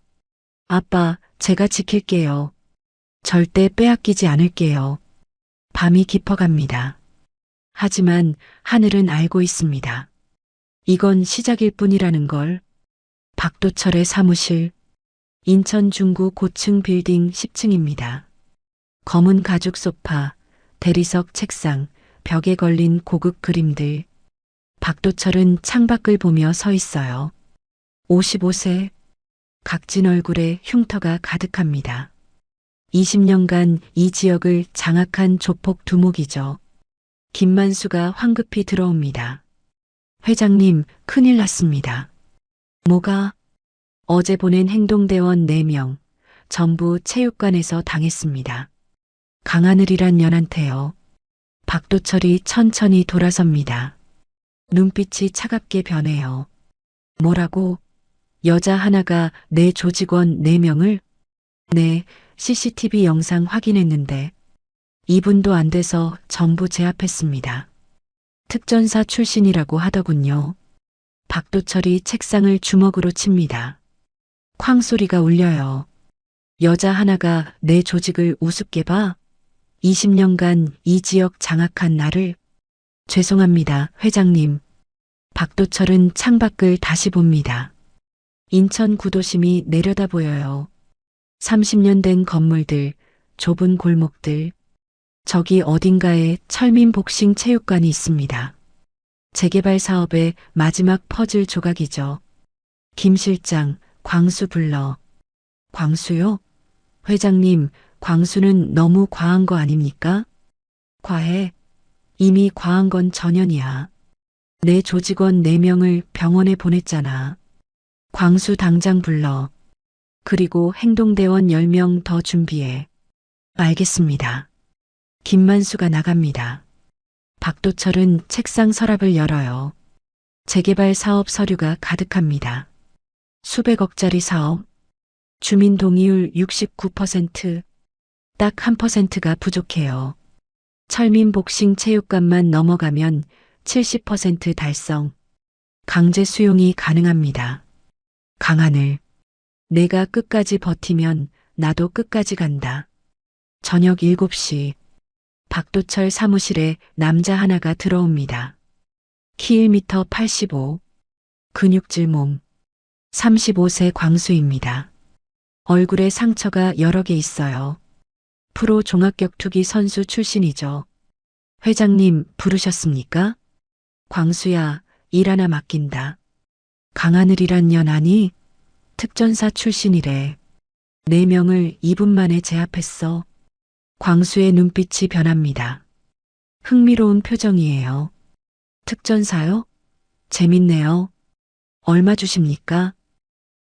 아빠, 제가 지킬게요. 절대 빼앗기지 않을게요. 밤이 깊어갑니다. 하지만 하늘은 알고 있습니다. 이건 시작일 뿐이라는 걸. 박도철의 사무실. 인천 중구 고층 빌딩 10층입니다. 검은 가죽 소파, 대리석 책상, 벽에 걸린 고급 그림들. 박도철은 창밖을 보며 서 있어요. 55세. 각진 얼굴에 흉터가 가득합니다. 20년간 이 지역을 장악한 조폭 두목이죠. 김만수가 황급히 들어옵니다. 회장님, 큰일 났습니다. 뭐가? 어제 보낸 행동대원 4명, 전부 체육관에서 당했습니다. 강하늘이란 년한테요. 박도철이 천천히 돌아섭니다. 눈빛이 차갑게 변해요. 뭐라고? 여자 하나가 내 조직원 4명을? 네, CCTV 영상 확인했는데 2분도 안 돼서 전부 제압했습니다. 특전사 출신이라고 하더군요. 박도철이 책상을 주먹으로 칩니다. 쾅 소리가 울려요. 여자 하나가 내 조직을 우습게 봐? 20년간 이 지역 장악한 나를? 죄송합니다, 회장님. 박도철은 창밖을 다시 봅니다. 인천 구도심이 내려다 보여요. 30년 된 건물들, 좁은 골목들. 저기 어딘가에 철민 복싱 체육관이 있습니다. 재개발 사업의 마지막 퍼즐 조각이죠. 김 실장, 광수 불러. 광수요? 회장님, 광수는 너무 과한 거 아닙니까? 과해. 이미 과한 건 전현이야. 내 조직원 4명을 병원에 보냈잖아. 광수 당장 불러. 그리고 행동대원 10명 더 준비해. 알겠습니다. 김만수가 나갑니다. 박도철은 책상 서랍을 열어요. 재개발 사업 서류가 가득합니다. 수백억짜리 사업. 주민 동의율 69%. 딱 1%가 부족해요. 철민 복싱 체육관만 넘어가면 70% 달성. 강제 수용이 가능합니다. 강하늘. 내가 끝까지 버티면 나도 끝까지 간다. 저녁 7시. 박도철 사무실에 남자 하나가 들어옵니다. 키 1m 85. 근육질 몸. 35세 광수입니다. 얼굴에 상처가 여러 개 있어요. 프로 종합격투기 선수 출신이죠. 회장님 부르셨습니까? 광수야, 일 하나 맡긴다. 강하늘이란 년 아니? 특전사 출신이래. 4명을 2분 만에 제압했어. 광수의 눈빛이 변합니다. 흥미로운 표정이에요. 특전사요? 재밌네요. 얼마 주십니까?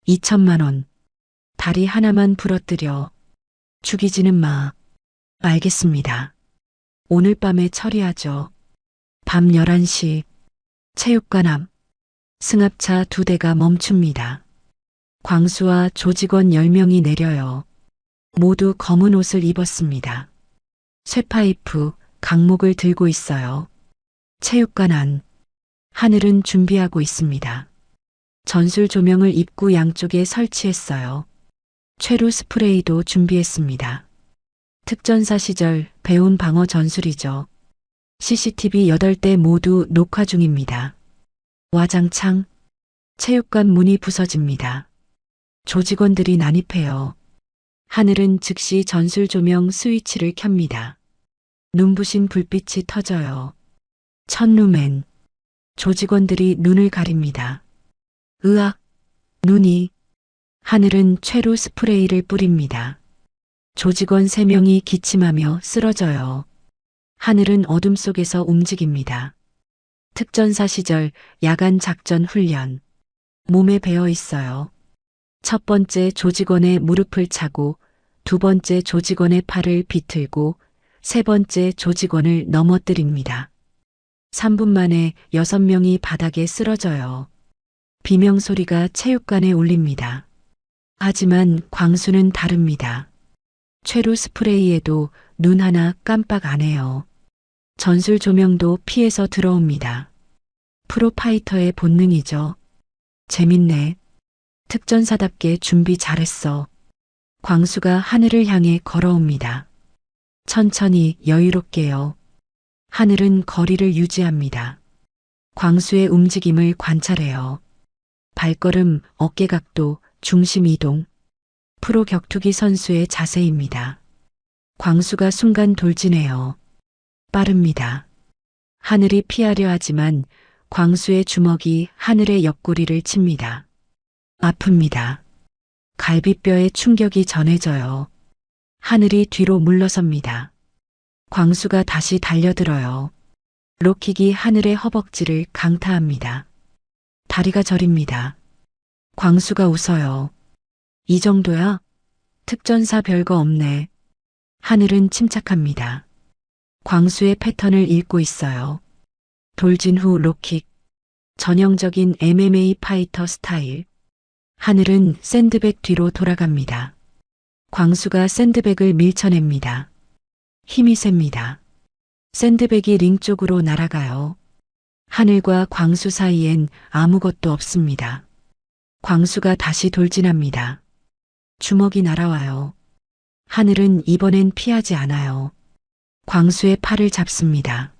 2천만 원. 다리 하나만 부러뜨려. 죽이지는 마. 알겠습니다. 오늘 밤에 처리하죠. 밤 11시. 체육관 앞. 승합차 2대가 멈춥니다. 광수와 조직원 10명이 내려요. 모두 검은 옷을 입었습니다. 쇠파이프, 강목을 들고 있어요. 체육관 안. 하늘은 준비하고 있습니다. 전술 조명을 입구 양쪽에 설치했어요. 최루 스프레이도 준비했습니다. 특전사 시절 배운 방어 전술이죠. CCTV 8대 모두 녹화 중입니다. 와장창. 체육관 문이 부서집니다. 조직원들이 난입해요. 하늘은 즉시 전술 조명 스위치를 켭니다. 눈부신 불빛이 터져요. 천루맨. 조직원들이 눈을 가립니다. 으악, 눈이. 하늘은 최루 스프레이를 뿌립니다. 조직원 3명이 기침하며 쓰러져요. 하늘은 어둠 속에서 움직입니다. 특전사 시절 야간 작전 훈련. 몸에 배어 있어요. 첫 번째 조직원의 무릎을 차고, 두 번째 조직원의 팔을 비틀고, 세 번째 조직원을 넘어뜨립니다. 3분 만에 6명이 바닥에 쓰러져요. 비명소리가 체육관에 울립니다. 하지만 광수는 다릅니다. 최루 스프레이에도 눈 하나 깜빡 안 해요. 전술 조명도 피해서 들어옵니다. 프로파이터의 본능이죠. 재밌네. 특전사답게 준비 잘했어. 광수가 하늘을 향해 걸어옵니다. 천천히 여유롭게요. 하늘은 거리를 유지합니다. 광수의 움직임을 관찰해요. 발걸음, 어깨각도, 중심 이동. 프로 격투기 선수의 자세입니다. 광수가 순간 돌진해요. 빠릅니다. 하늘이 피하려 하지만 광수의 주먹이 하늘의 옆구리를 칩니다. 아픕니다. 갈비뼈에 충격이 전해져요. 하늘이 뒤로 물러섭니다. 광수가 다시 달려들어요. 록킥이 하늘의 허벅지를 강타합니다. 다리가 저립니다. 광수가 웃어요. 이 정도야? 특전사 별거 없네. 하늘은 침착합니다. 광수의 패턴을 읽고 있어요. 돌진 후 록킥. 전형적인 MMA 파이터 스타일. 하늘은 샌드백 뒤로 돌아갑니다. 광수가 샌드백을 밀쳐냅니다. 힘이 셉니다. 샌드백이 링 쪽으로 날아가요. 하늘과 광수 사이엔 아무것도 없습니다. 광수가 다시 돌진합니다. 주먹이 날아와요. 하늘은 이번엔 피하지 않아요. 광수의 팔을 잡습니다.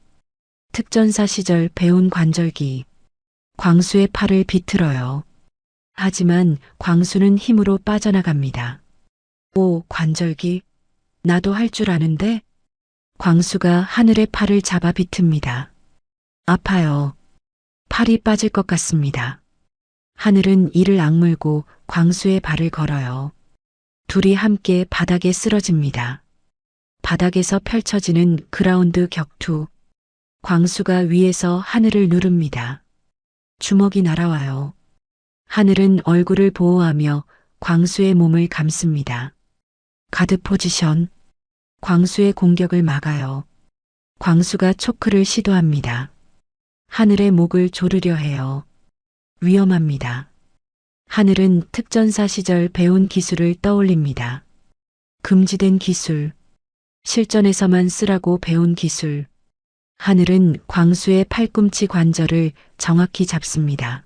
특전사 시절 배운 관절기. 광수의 팔을 비틀어요. 하지만 광수는 힘으로 빠져나갑니다. 오, 관절기. 나도 할 줄 아는데? 광수가 하늘의 팔을 잡아 비틉니다. 아파요. 팔이 빠질 것 같습니다. 하늘은 이를 악물고 광수의 발을 걸어요. 둘이 함께 바닥에 쓰러집니다. 바닥에서 펼쳐지는 그라운드 격투. 광수가 위에서 하늘을 누릅니다. 주먹이 날아와요. 하늘은 얼굴을 보호하며 광수의 몸을 감습니다. 가드 포지션. 광수의 공격을 막아요. 광수가 초크를 시도합니다. 하늘의 목을 조르려 해요. 위험합니다. 하늘은 특전사 시절 배운 기술을 떠올립니다. 금지된 기술. 실전에서만 쓰라고 배운 기술. 하늘은 광수의 팔꿈치 관절을 정확히 잡습니다.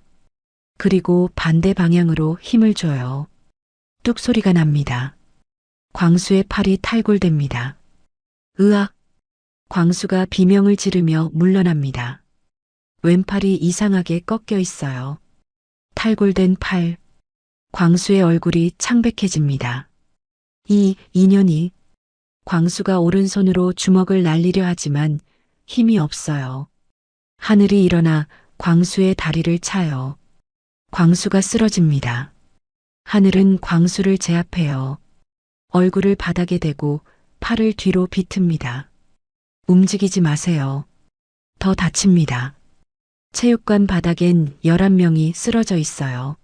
그리고 반대 방향으로 힘을 줘요. 뚝 소리가 납니다. 광수의 팔이 탈골됩니다. 으악! 광수가 비명을 지르며 물러납니다. 왼팔이 이상하게 꺾여 있어요. 탈골된 팔. 광수의 얼굴이 창백해집니다. 이 인연이. 광수가 오른손으로 주먹을 날리려 하지만 힘이 없어요. 하늘이 일어나 광수의 다리를 차요. 광수가 쓰러집니다. 하늘은 광수를 제압해요. 얼굴을 바닥에 대고 팔을 뒤로 비틉니다. 움직이지 마세요. 더 다칩니다. 체육관 바닥엔 11명이 쓰러져 있어요.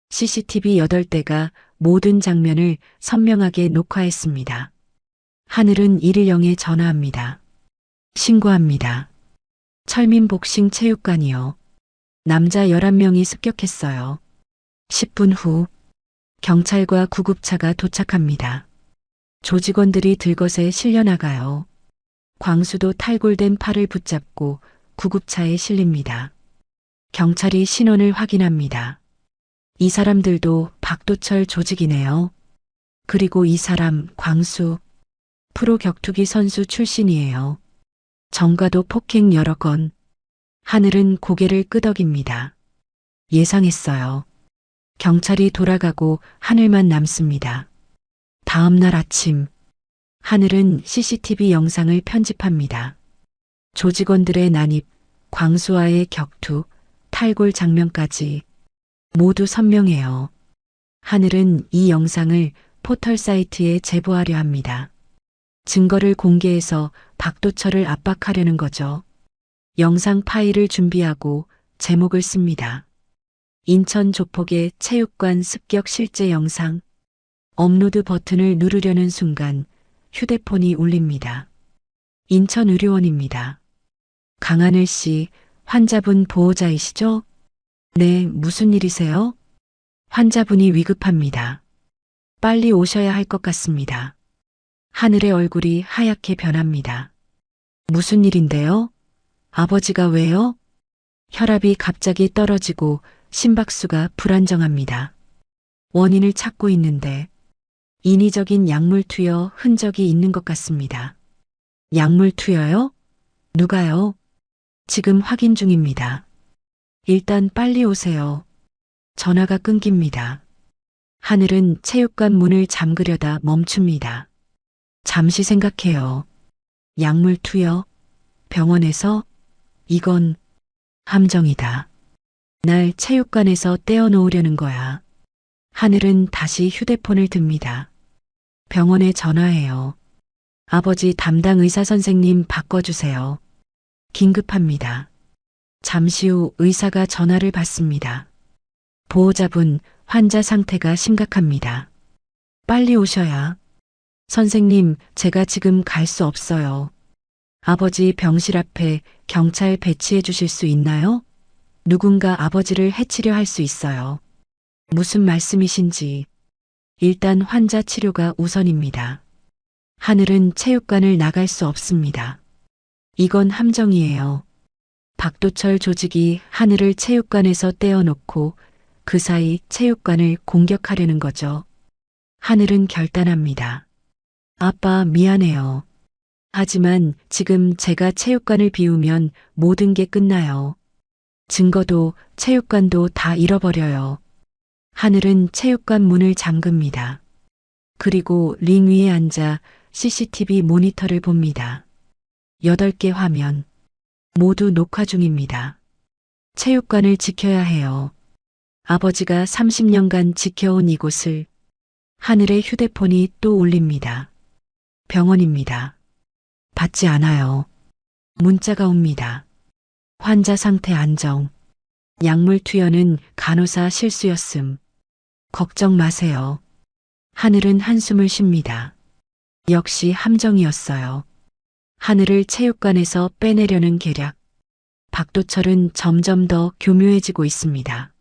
CCTV 8대가 모든 장면을 선명하게 녹화했습니다. 하늘은 110에 전화합니다. 신고합니다. 철민복싱 체육관이요. 남자 11명이 습격했어요. 10분 후 경찰과 구급차가 도착합니다. 조직원들이 들것에 실려나가요. 광수도 탈골된 팔을 붙잡고 구급차에 실립니다. 경찰이 신원을 확인합니다. 이 사람들도 박도철 조직이네요. 그리고 이 사람 광수, 프로 격투기 선수 출신이에요. 전과도 폭행 여러 건. 하늘은 고개를 끄덕입니다. 예상했어요. 경찰이 돌아가고 하늘만 남습니다. 다음 날 아침, 하늘은 CCTV 영상을 편집합니다. 조직원들의 난입, 광수와의 격투, 탈골 장면까지 모두 선명해요. 하늘은 이 영상을 포털 사이트에 제보하려 합니다. 증거를 공개해서 박도철을 압박하려는 거죠. 영상 파일을 준비하고 제목을 씁니다. 인천 조폭의 체육관 습격 실제 영상. 업로드 버튼을 누르려는 순간 휴대폰이 울립니다. 인천의료원입니다. 강하늘 씨, 환자분 보호자이시죠? 네, 무슨 일이세요? 환자분이 위급합니다. 빨리 오셔야 할 것 같습니다. 하늘의 얼굴이 하얗게 변합니다. 무슨 일인데요? 아버지가 왜요? 혈압이 갑자기 떨어지고 심박수가 불안정합니다. 원인을 찾고 있는데 인위적인 약물 투여 흔적이 있는 것 같습니다. 약물 투여요? 누가요? 지금 확인 중입니다. 일단 빨리 오세요. 전화가 끊깁니다. 하늘은 체육관 문을 잠그려다 멈춥니다. 잠시 생각해요. 약물 투여? 병원에서? 이건 함정이다. 날 체육관에서 떼어놓으려는 거야. 하늘은 다시 휴대폰을 듭니다. 병원에 전화해요. 아버지 담당 의사 선생님 바꿔주세요. 긴급합니다. 잠시 후 의사가 전화를 받습니다. 보호자분, 환자 상태가 심각합니다. 빨리 오셔야. 선생님, 제가 지금 갈 수 없어요. 아버지 병실 앞에 경찰 배치해 주실 수 있나요? 누군가 아버지를 해치려 할 수 있어요. 무슨 말씀이신지. 일단 환자 치료가 우선입니다. 하늘은 체육관을 나갈 수 없습니다. 이건 함정이에요. 박도철 조직이 하늘을 체육관에서 떼어놓고 그 사이 체육관을 공격하려는 거죠. 하늘은 결단합니다. 아빠, 미안해요. 하지만 지금 제가 체육관을 비우면 모든 게 끝나요. 증거도 체육관도 다 잃어버려요. 하늘은 체육관 문을 잠급니다. 그리고 링 위에 앉아 CCTV 모니터를 봅니다. 8개 화면. 모두 녹화 중입니다. 체육관을 지켜야 해요. 아버지가 30년간 지켜온 이곳을. 하늘의 휴대폰이 또 울립니다. 병원입니다. 받지 않아요. 문자가 옵니다. 환자 상태 안정. 약물 투여는 간호사 실수였음. 걱정 마세요. 하늘은 한숨을 쉽니다. 역시 함정이었어요. 하늘을 체육관에서 빼내려는 계략. 박도철은 점점 더 교묘해지고 있습니다.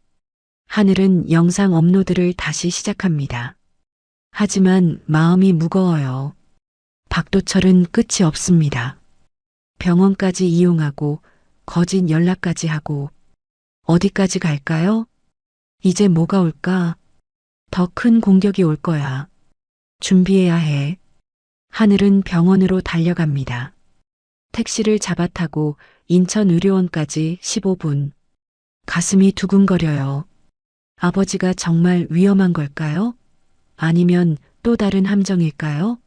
하늘은 영상 업로드를 다시 시작합니다. 하지만 마음이 무거워요. 박도철은 끝이 없습니다. 병원까지 이용하고 거짓 연락까지 하고 어디까지 갈까요? 이제 뭐가 올까? 더 큰 공격이 올 거야. 준비해야 해. 하늘은 병원으로 달려갑니다. 택시를 잡아타고 인천의료원까지 15분. 가슴이 두근거려요. 아버지가 정말 위험한 걸까요? 아니면 또 다른 함정일까요?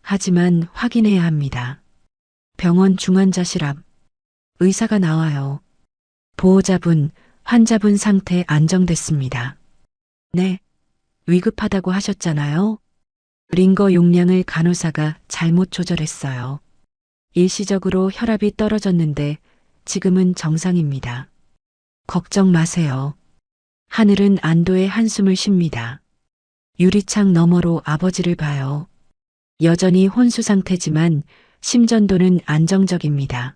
하지만 확인해야 합니다. 병원 중환자실 앞. 의사가 나와요. 보호자분, 환자분 상태 안정됐습니다. 네, 위급하다고 하셨잖아요. 링거 용량을 간호사가 잘못 조절했어요. 일시적으로 혈압이 떨어졌는데 지금은 정상입니다. 걱정 마세요. 하늘은 안도의 한숨을 쉽니다. 유리창 너머로 아버지를 봐요. 여전히 혼수 상태지만 심전도는 안정적입니다.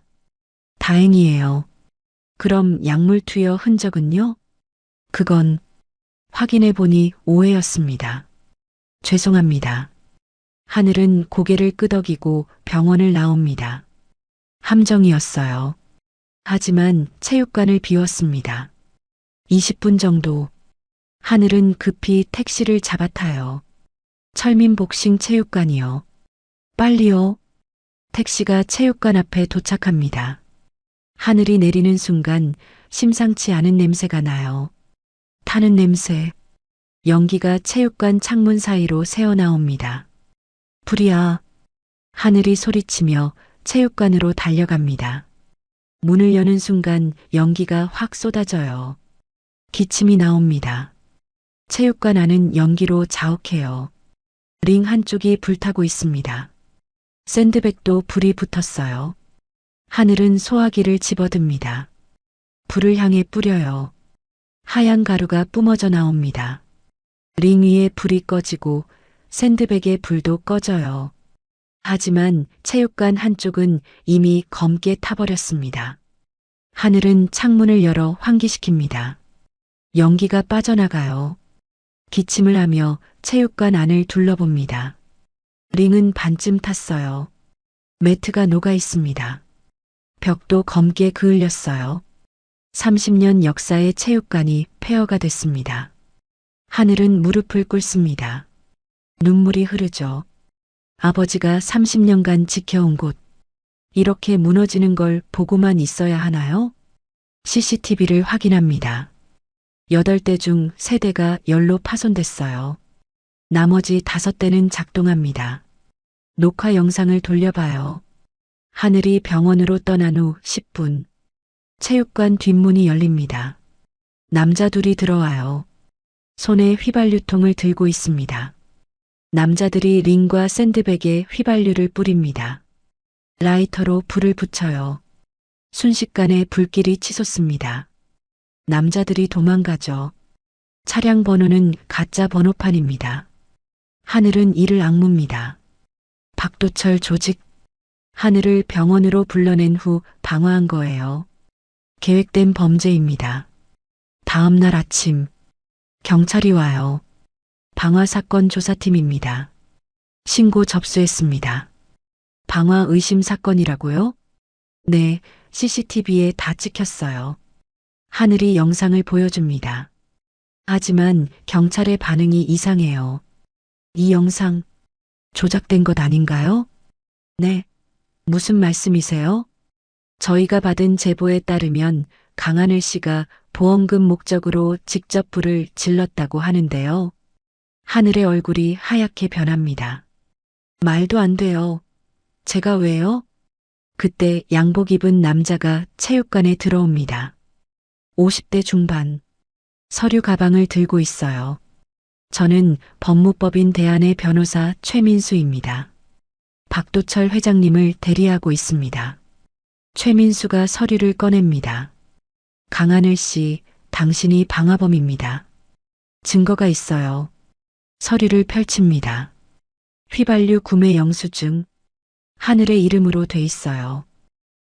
다행이에요. 그럼 약물 투여 흔적은요? 그건 확인해 보니 오해였습니다. 죄송합니다. 하늘은 고개를 끄덕이고 병원을 나옵니다. 함정이었어요. 하지만 체육관을 비웠습니다. 20분 정도. 하늘은 급히 택시를 잡아타요. 철민복싱 체육관이요. 빨리요. 택시가 체육관 앞에 도착합니다. 하늘이 내리는 순간 심상치 않은 냄새가 나요. 타는 냄새. 연기가 체육관 창문 사이로 새어나옵니다. 불이야. 하늘이 소리치며 체육관으로 달려갑니다. 문을 여는 순간 연기가 확 쏟아져요. 기침이 나옵니다. 체육관 안은 연기로 자욱해요. 링 한쪽이 불타고 있습니다. 샌드백도 불이 붙었어요. 하늘은 소화기를 집어듭니다. 불을 향해 뿌려요. 하얀 가루가 뿜어져 나옵니다. 링 위에 불이 꺼지고 샌드백의 불도 꺼져요. 하지만 체육관 한쪽은 이미 검게 타버렸습니다. 하늘은 창문을 열어 환기시킵니다. 연기가 빠져나가요. 기침을 하며 체육관 안을 둘러봅니다. 링은 반쯤 탔어요. 매트가 녹아 있습니다. 벽도 검게 그을렸어요. 30년 역사의 체육관이 폐허가 됐습니다. 하늘은 무릎을 꿇습니다. 눈물이 흐르죠. 아버지가 30년간 지켜온 곳. 이렇게 무너지는 걸 보고만 있어야 하나요? CCTV를 확인합니다. 8대 중 3대가 열로 파손됐어요. 나머지 5대는 작동합니다. 녹화 영상을 돌려봐요. 하늘이 병원으로 떠난 후 10분. 체육관 뒷문이 열립니다. 남자 둘이 들어와요. 손에 휘발유통을 들고 있습니다. 남자들이 링과 샌드백에 휘발유를 뿌립니다. 라이터로 불을 붙여요. 순식간에 불길이 치솟습니다. 남자들이 도망가죠. 차량 번호는 가짜 번호판입니다. 하늘은 이를 악무입니다. 박도철 조직. 하늘을 병원으로 불러낸 후 방화한 거예요. 계획된 범죄입니다. 다음 날 아침 경찰이 와요. 방화 사건 조사팀입니다. 신고 접수했습니다. 방화 의심 사건이라고요? 네, CCTV에 다 찍혔어요. 하늘이 영상을 보여줍니다. 하지만 경찰의 반응이 이상해요. 이 영상 조작된 것 아닌가요? 네. 무슨 말씀이세요? 저희가 받은 제보에 따르면 강하늘 씨가 보험금 목적으로 직접 불을 질렀다고 하는데요. 하늘의 얼굴이 하얗게 변합니다. 말도 안 돼요. 제가 왜요? 그때 양복 입은 남자가 체육관에 들어옵니다. 50대 중반. 서류 가방을 들고 있어요. 저는 법무법인 대안의 변호사 최민수입니다. 박도철 회장님을 대리하고 있습니다. 최민수가 서류를 꺼냅니다. 강하늘 씨, 당신이 방화범입니다. 증거가 있어요. 서류를 펼칩니다. 휘발유 구매 영수증. 하늘의 이름으로 돼 있어요.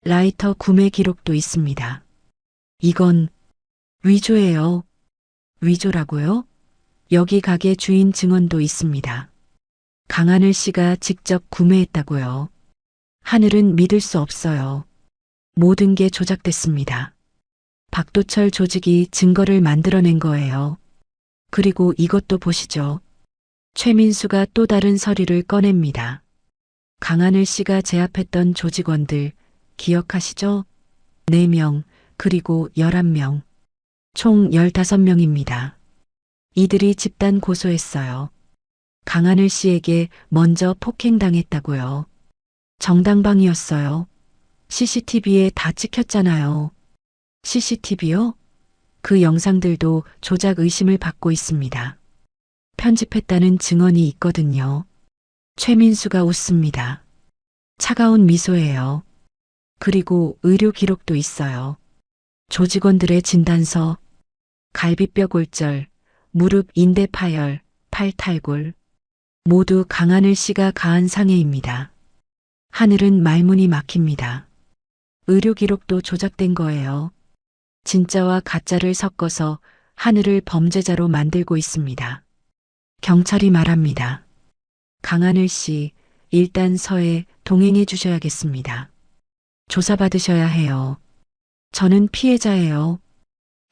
라이터 구매 기록도 있습니다. 이건 위조예요. 위조라고요? 여기 가게 주인 증언도 있습니다. 강하늘 씨가 직접 구매했다고요. 하늘은 믿을 수 없어요. 모든 게 조작됐습니다. 박도철 조직이 증거를 만들어낸 거예요. 그리고 이것도 보시죠. 최민수가 또 다른 서류를 꺼냅니다. 강하늘 씨가 제압했던 조직원들 기억하시죠? 4명, 그리고 11명. 총 15명입니다. 이들이 집단 고소했어요. 강하늘 씨에게 먼저 폭행당했다고요. 정당방위였어요. CCTV에 다 찍혔잖아요. CCTV요? 그 영상들도 조작 의심을 받고 있습니다. 편집했다는 증언이 있거든요. 최민수가 웃습니다. 차가운 미소예요. 그리고 의료 기록도 있어요. 조직원들의 진단서, 갈비뼈 골절, 무릎 인대 파열, 팔 탈골. 모두 강하늘 씨가 가한 상해입니다. 하늘은 말문이 막힙니다. 의료 기록도 조작된 거예요. 진짜와 가짜를 섞어서 하늘을 범죄자로 만들고 있습니다. 경찰이 말합니다. 강하늘 씨, 일단 서에 동행해 주셔야겠습니다. 조사받으셔야 해요. 저는 피해자예요.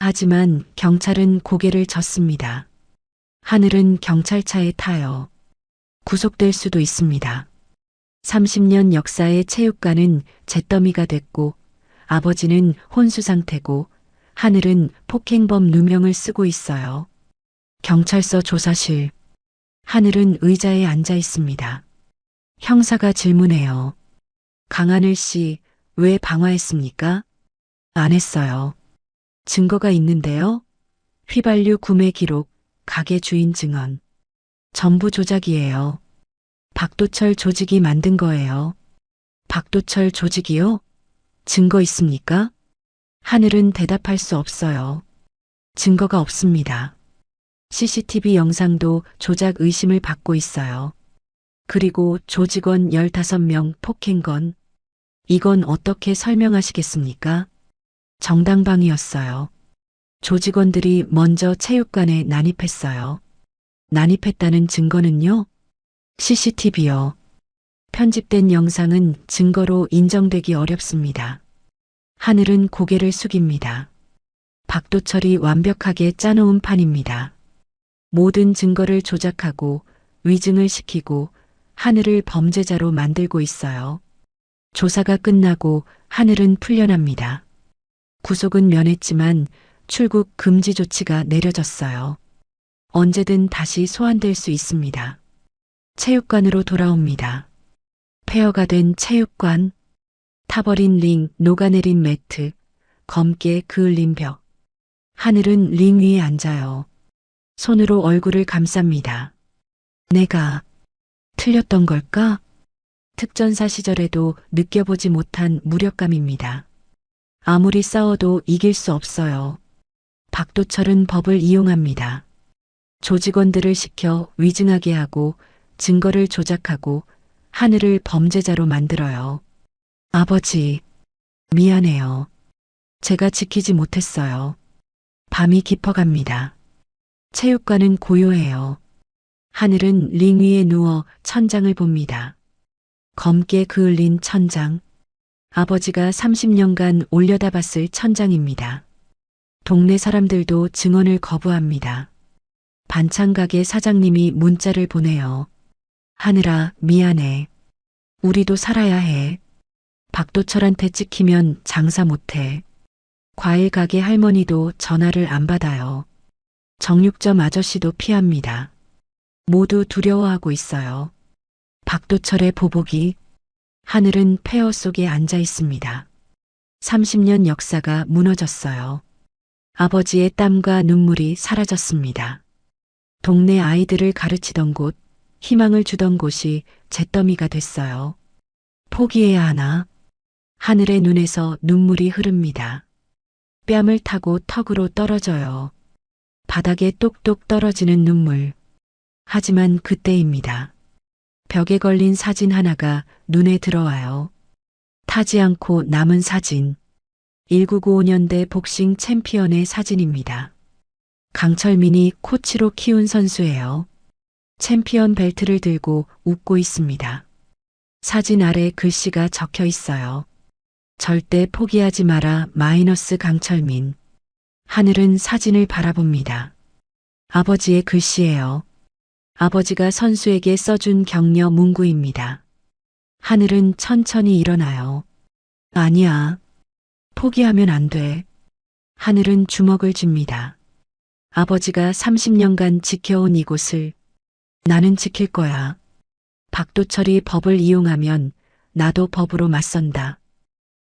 하지만 경찰은 고개를 젓습니다. 하늘은 경찰차에 타요. 구속될 수도 있습니다. 30년 역사의 체육관은 잿더미가 됐고 아버지는 혼수 상태고 하늘은 폭행범 누명을 쓰고 있어요. 경찰서 조사실. 하늘은 의자에 앉아 있습니다. 형사가 질문해요. 강하늘 씨, 왜 방화했습니까? 안 했어요. 증거가 있는데요. 휘발유 구매 기록, 가게 주인 증언. 전부 조작이에요. 박도철 조직이 만든 거예요. 박도철 조직이요? 증거 있습니까? 하늘은 대답할 수 없어요. 증거가 없습니다. CCTV 영상도 조작 의심을 받고 있어요. 그리고 조직원 15명 폭행건. 이건 어떻게 설명하시겠습니까? 정당방위였어요. 조직원들이 먼저 체육관에 난입했어요. 난입했다는 증거는요? CCTV요. 편집된 영상은 증거로 인정되기 어렵습니다. 하늘은 고개를 숙입니다. 박도철이 완벽하게 짜놓은 판입니다. 모든 증거를 조작하고 위증을 시키고 하늘을 범죄자로 만들고 있어요. 조사가 끝나고 하늘은 풀려납니다. 구속은 면했지만 출국 금지 조치가 내려졌어요. 언제든 다시 소환될 수 있습니다. 체육관으로 돌아옵니다. 폐허가 된 체육관, 타버린 링, 녹아내린 매트, 검게 그을린 벽. 하늘은 링 위에 앉아요. 손으로 얼굴을 감쌉니다. 내가 틀렸던 걸까? 특전사 시절에도 느껴보지 못한 무력감입니다. 아무리 싸워도 이길 수 없어요. 박도철은 법을 이용합니다. 조직원들을 시켜 위증하게 하고 증거를 조작하고 하늘을 범죄자로 만들어요. 아버지, 미안해요. 제가 지키지 못했어요. 밤이 깊어갑니다. 체육관은 고요해요. 하늘은 링 위에 누워 천장을 봅니다. 검게 그을린 천장. 아버지가 30년간 올려다봤을 천장입니다. 동네 사람들도 증언을 거부합니다. 반찬가게 사장님이 문자를 보내요. 하늘아, 미안해. 우리도 살아야 해. 박도철한테 찍히면 장사 못해. 과일 가게 할머니도 전화를 안 받아요. 정육점 아저씨도 피합니다. 모두 두려워하고 있어요. 박도철의 보복이. 하늘은 폐허 속에 앉아 있습니다. 30년 역사가 무너졌어요. 아버지의 땀과 눈물이 사라졌습니다. 동네 아이들을 가르치던 곳, 희망을 주던 곳이 잿더미가 됐어요. 포기해야 하나? 하늘의 눈에서 눈물이 흐릅니다. 뺨을 타고 턱으로 떨어져요. 바닥에 똑똑 떨어지는 눈물. 하지만 그때입니다. 벽에 걸린 사진 하나가 눈에 들어와요. 타지 않고 남은 사진. 1995년대 복싱 챔피언의 사진입니다. 강철민이 코치로 키운 선수예요. 챔피언 벨트를 들고 웃고 있습니다. 사진 아래 글씨가 적혀 있어요. 절대 포기하지 마라 마이너스 강철민. 하늘은 사진을 바라봅니다. 아버지의 글씨예요. 아버지가 선수에게 써준 격려 문구입니다. 하늘은 천천히 일어나요. 아니야. 포기하면 안 돼. 하늘은 주먹을 쥡니다. 아버지가 30년간 지켜온 이곳을 나는 지킬 거야. 박도철이 법을 이용하면 나도 법으로 맞선다.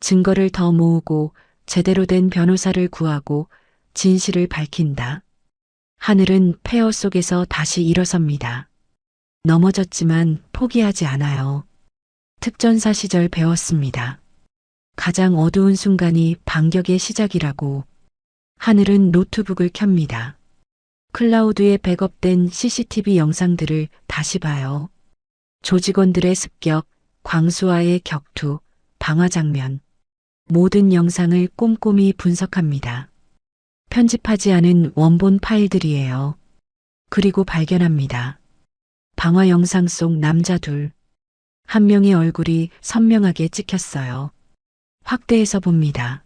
증거를 더 모으고 제대로 된 변호사를 구하고 진실을 밝힌다. 하늘은 폐허 속에서 다시 일어섭니다. 넘어졌지만 포기하지 않아요. 특전사 시절 배웠습니다. 가장 어두운 순간이 반격의 시작이라고. 하늘은 노트북을 켭니다. 클라우드에 백업된 CCTV 영상들을 다시 봐요. 조직원들의 습격, 광수와의 격투, 방화 장면. 모든 영상을 꼼꼼히 분석합니다. 편집하지 않은 원본 파일들이에요. 그리고 발견합니다. 방화 영상 속 남자 둘. 한 명의 얼굴이 선명하게 찍혔어요. 확대해서 봅니다.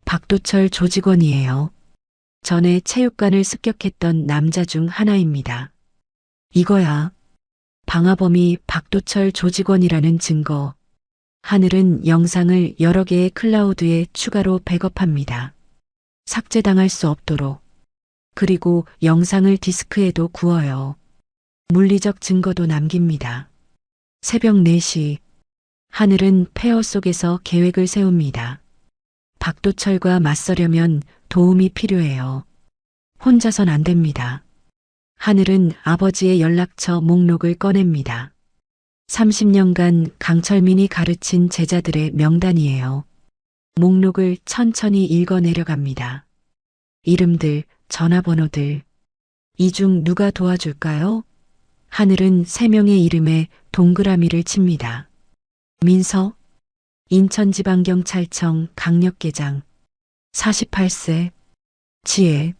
박도철 조직원이에요. 전에 체육관을 습격했던 남자 중 하나입니다. 이거야. 방화범이 박도철 조직원이라는 증거. 하늘은 영상을 여러 개의 클라우드에 추가로 백업합니다. 삭제당할 수 없도록. 그리고 영상을 디스크에도 구워요. 물리적 증거도 남깁니다. 새벽 4시. 하늘은 폐허 속에서 계획을 세웁니다. 박도철과 맞서려면 도움이 필요해요. 혼자선 안 됩니다. 하늘은 아버지의 연락처 목록을 꺼냅니다. 30년간 강철민이 가르친 제자들의 명단이에요. 목록을 천천히 읽어 내려갑니다. 이름들, 전화번호들. 이 중 누가 도와줄까요? 하늘은 3명의 이름에 동그라미를 칩니다. 민석, 인천지방경찰청 강력계장, 48세, 지혜,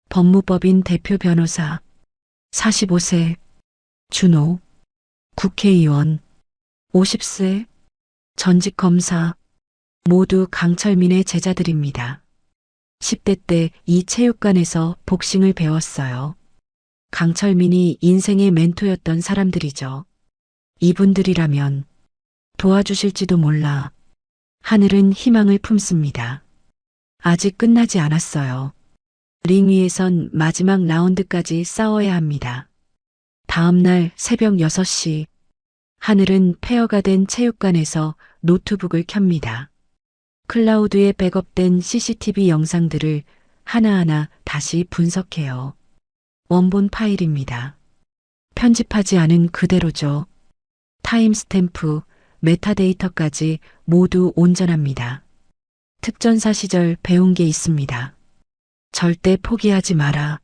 법무법인 대표 변호사, 45세, 준호, 국회의원, 50세, 전직 검사, 모두 강철민의 제자들입니다. 10대 때 이 체육관에서 복싱을 배웠어요. 강철민이 인생의 멘토였던 사람들이죠. 이분들이라면 도와주실지도 몰라. 하늘은 희망을 품습니다. 아직 끝나지 않았어요. 링 위에선 마지막 라운드까지 싸워야 합니다. 다음 날 새벽 6시, 하늘은 폐허가 된 체육관에서 노트북을 켭니다. 클라우드에 백업된 CCTV 영상들을 하나하나 다시 분석해요. 원본 파일입니다. 편집하지 않은 그대로죠. 타임스탬프, 메타데이터까지 모두 온전합니다. 특전사 시절 배운 게 있습니다. 절대 포기하지 마라.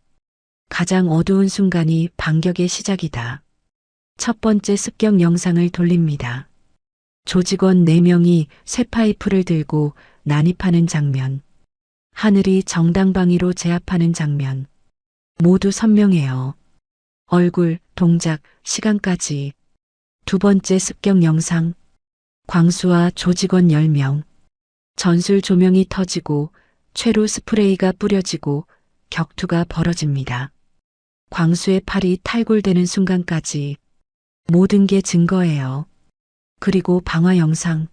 가장 어두운 순간이 반격의 시작이다. 첫 번째 습격 영상을 돌립니다. 조직원 4명이 쇠파이프를 들고 난입하는 장면. 하늘이 정당방위로 제압하는 장면. 모두 선명해요. 얼굴, 동작, 시간까지. 두 번째 습격 영상. 광수와 조직원 10명. 전술 조명이 터지고 최루 스프레이가 뿌려지고 격투가 벌어집니다. 광수의 팔이 탈골되는 순간까지. 모든 게 증거예요. 그리고 방화 영상.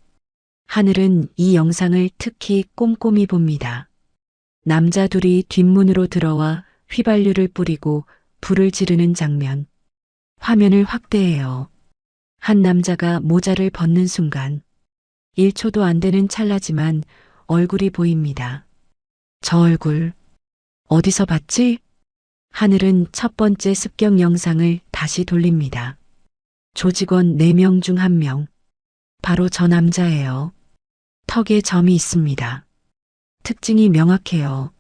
하늘은 이 영상을 특히 꼼꼼히 봅니다. 남자 둘이 뒷문으로 들어와 휘발유를 뿌리고 불을 지르는 장면. 화면을 확대해요. 한 남자가 모자를 벗는 순간. 1초도 안 되는 찰나지만 얼굴이 보입니다. 저 얼굴 어디서 봤지? 하늘은 첫 번째 습격 영상을 다시 돌립니다. 조직원 4명 중 1명. 바로 저 남자예요. 턱에 점이 있습니다. 특징이 명확해요.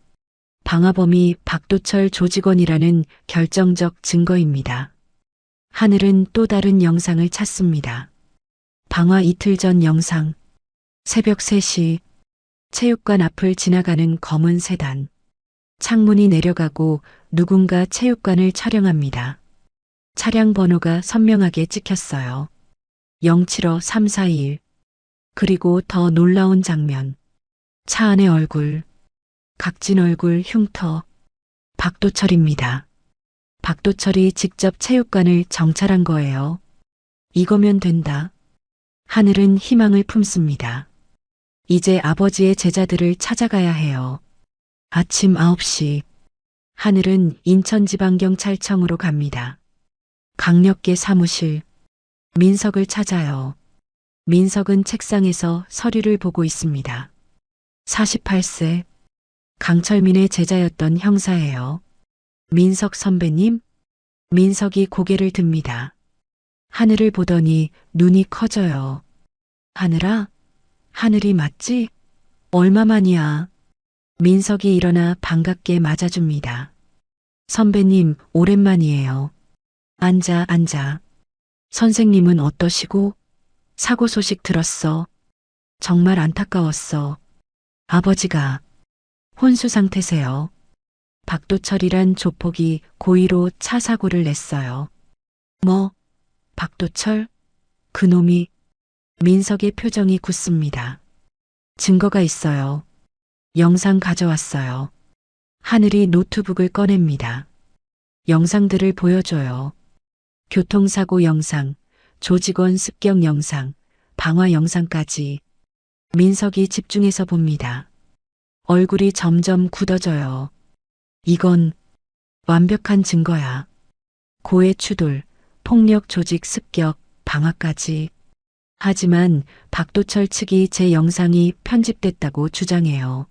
방화범이 박도철 조직원이라는 결정적 증거입니다. 하늘은 또 다른 영상을 찾습니다. 방화 이틀 전 영상. 새벽 3시. 체육관 앞을 지나가는 검은 세단. 창문이 내려가고 누군가 체육관을 촬영합니다. 차량 번호가 선명하게 찍혔어요. 075-341. 그리고 더 놀라운 장면. 차 안의 얼굴. 각진 얼굴 흉터. 박도철입니다. 박도철이 직접 체육관을 정찰한 거예요. 이거면 된다. 하늘은 희망을 품습니다. 이제 아버지의 제자들을 찾아가야 해요. 아침 9시. 하늘은 인천지방경찰청으로 갑니다. 강력계 사무실. 민석을 찾아요. 민석은 책상에서 서류를 보고 있습니다. 48세. 강철민의 제자였던 형사예요. 민석 선배님? 민석이 고개를 듭니다. 하늘을 보더니 눈이 커져요. 하늘아? 하늘이 맞지? 얼마만이야? 민석이 일어나 반갑게 맞아줍니다. 선배님, 오랜만이에요. 앉아. 선생님은 어떠시고? 사고 소식 들었어. 정말 안타까웠어. 아버지가 혼수 상태세요. 박도철이란 조폭이 고의로 차 사고를 냈어요. 뭐? 박도철? 그놈이. 민석의 표정이 굳습니다. 증거가 있어요. 영상 가져왔어요. 하늘이 노트북을 꺼냅니다. 영상들을 보여줘요. 교통사고 영상, 조직원 습격 영상, 방화 영상까지. 민석이 집중해서 봅니다. 얼굴이 점점 굳어져요. 이건 완벽한 증거야. 고해 추돌, 폭력 조직 습격, 방화까지. 하지만 박도철 측이 제 영상이 편집됐다고 주장해요.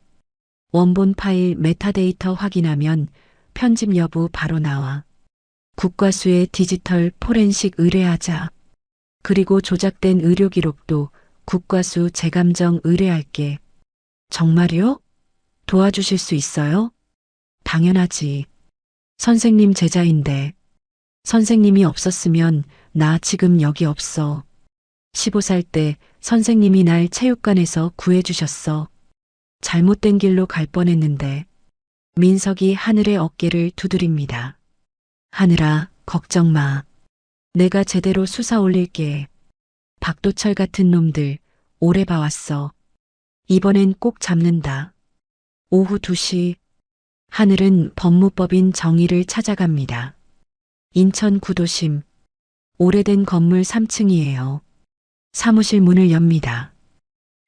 원본 파일 메타데이터 확인하면 편집 여부 바로 나와. 국과수의 디지털 포렌식 의뢰하자. 그리고 조작된 의료 기록도 국과수 재감정 의뢰할게. 정말요? 도와주실 수 있어요? 당연하지. 선생님 제자인데. 선생님이 없었으면 나 지금 여기 없어. 15살 때 선생님이 날 체육관에서 구해주셨어. 잘못된 길로 갈 뻔했는데. 민석이 하늘의 어깨를 두드립니다. 하늘아, 걱정 마. 내가 제대로 쑤사 올릴게. 박도철 같은 놈들 오래 봐왔어. 이번엔 꼭 잡는다. 오후 2시 하늘은 법무법인 정의를 찾아갑니다. 인천 구도심 오래된 건물 3층이에요. 사무실 문을 엽니다.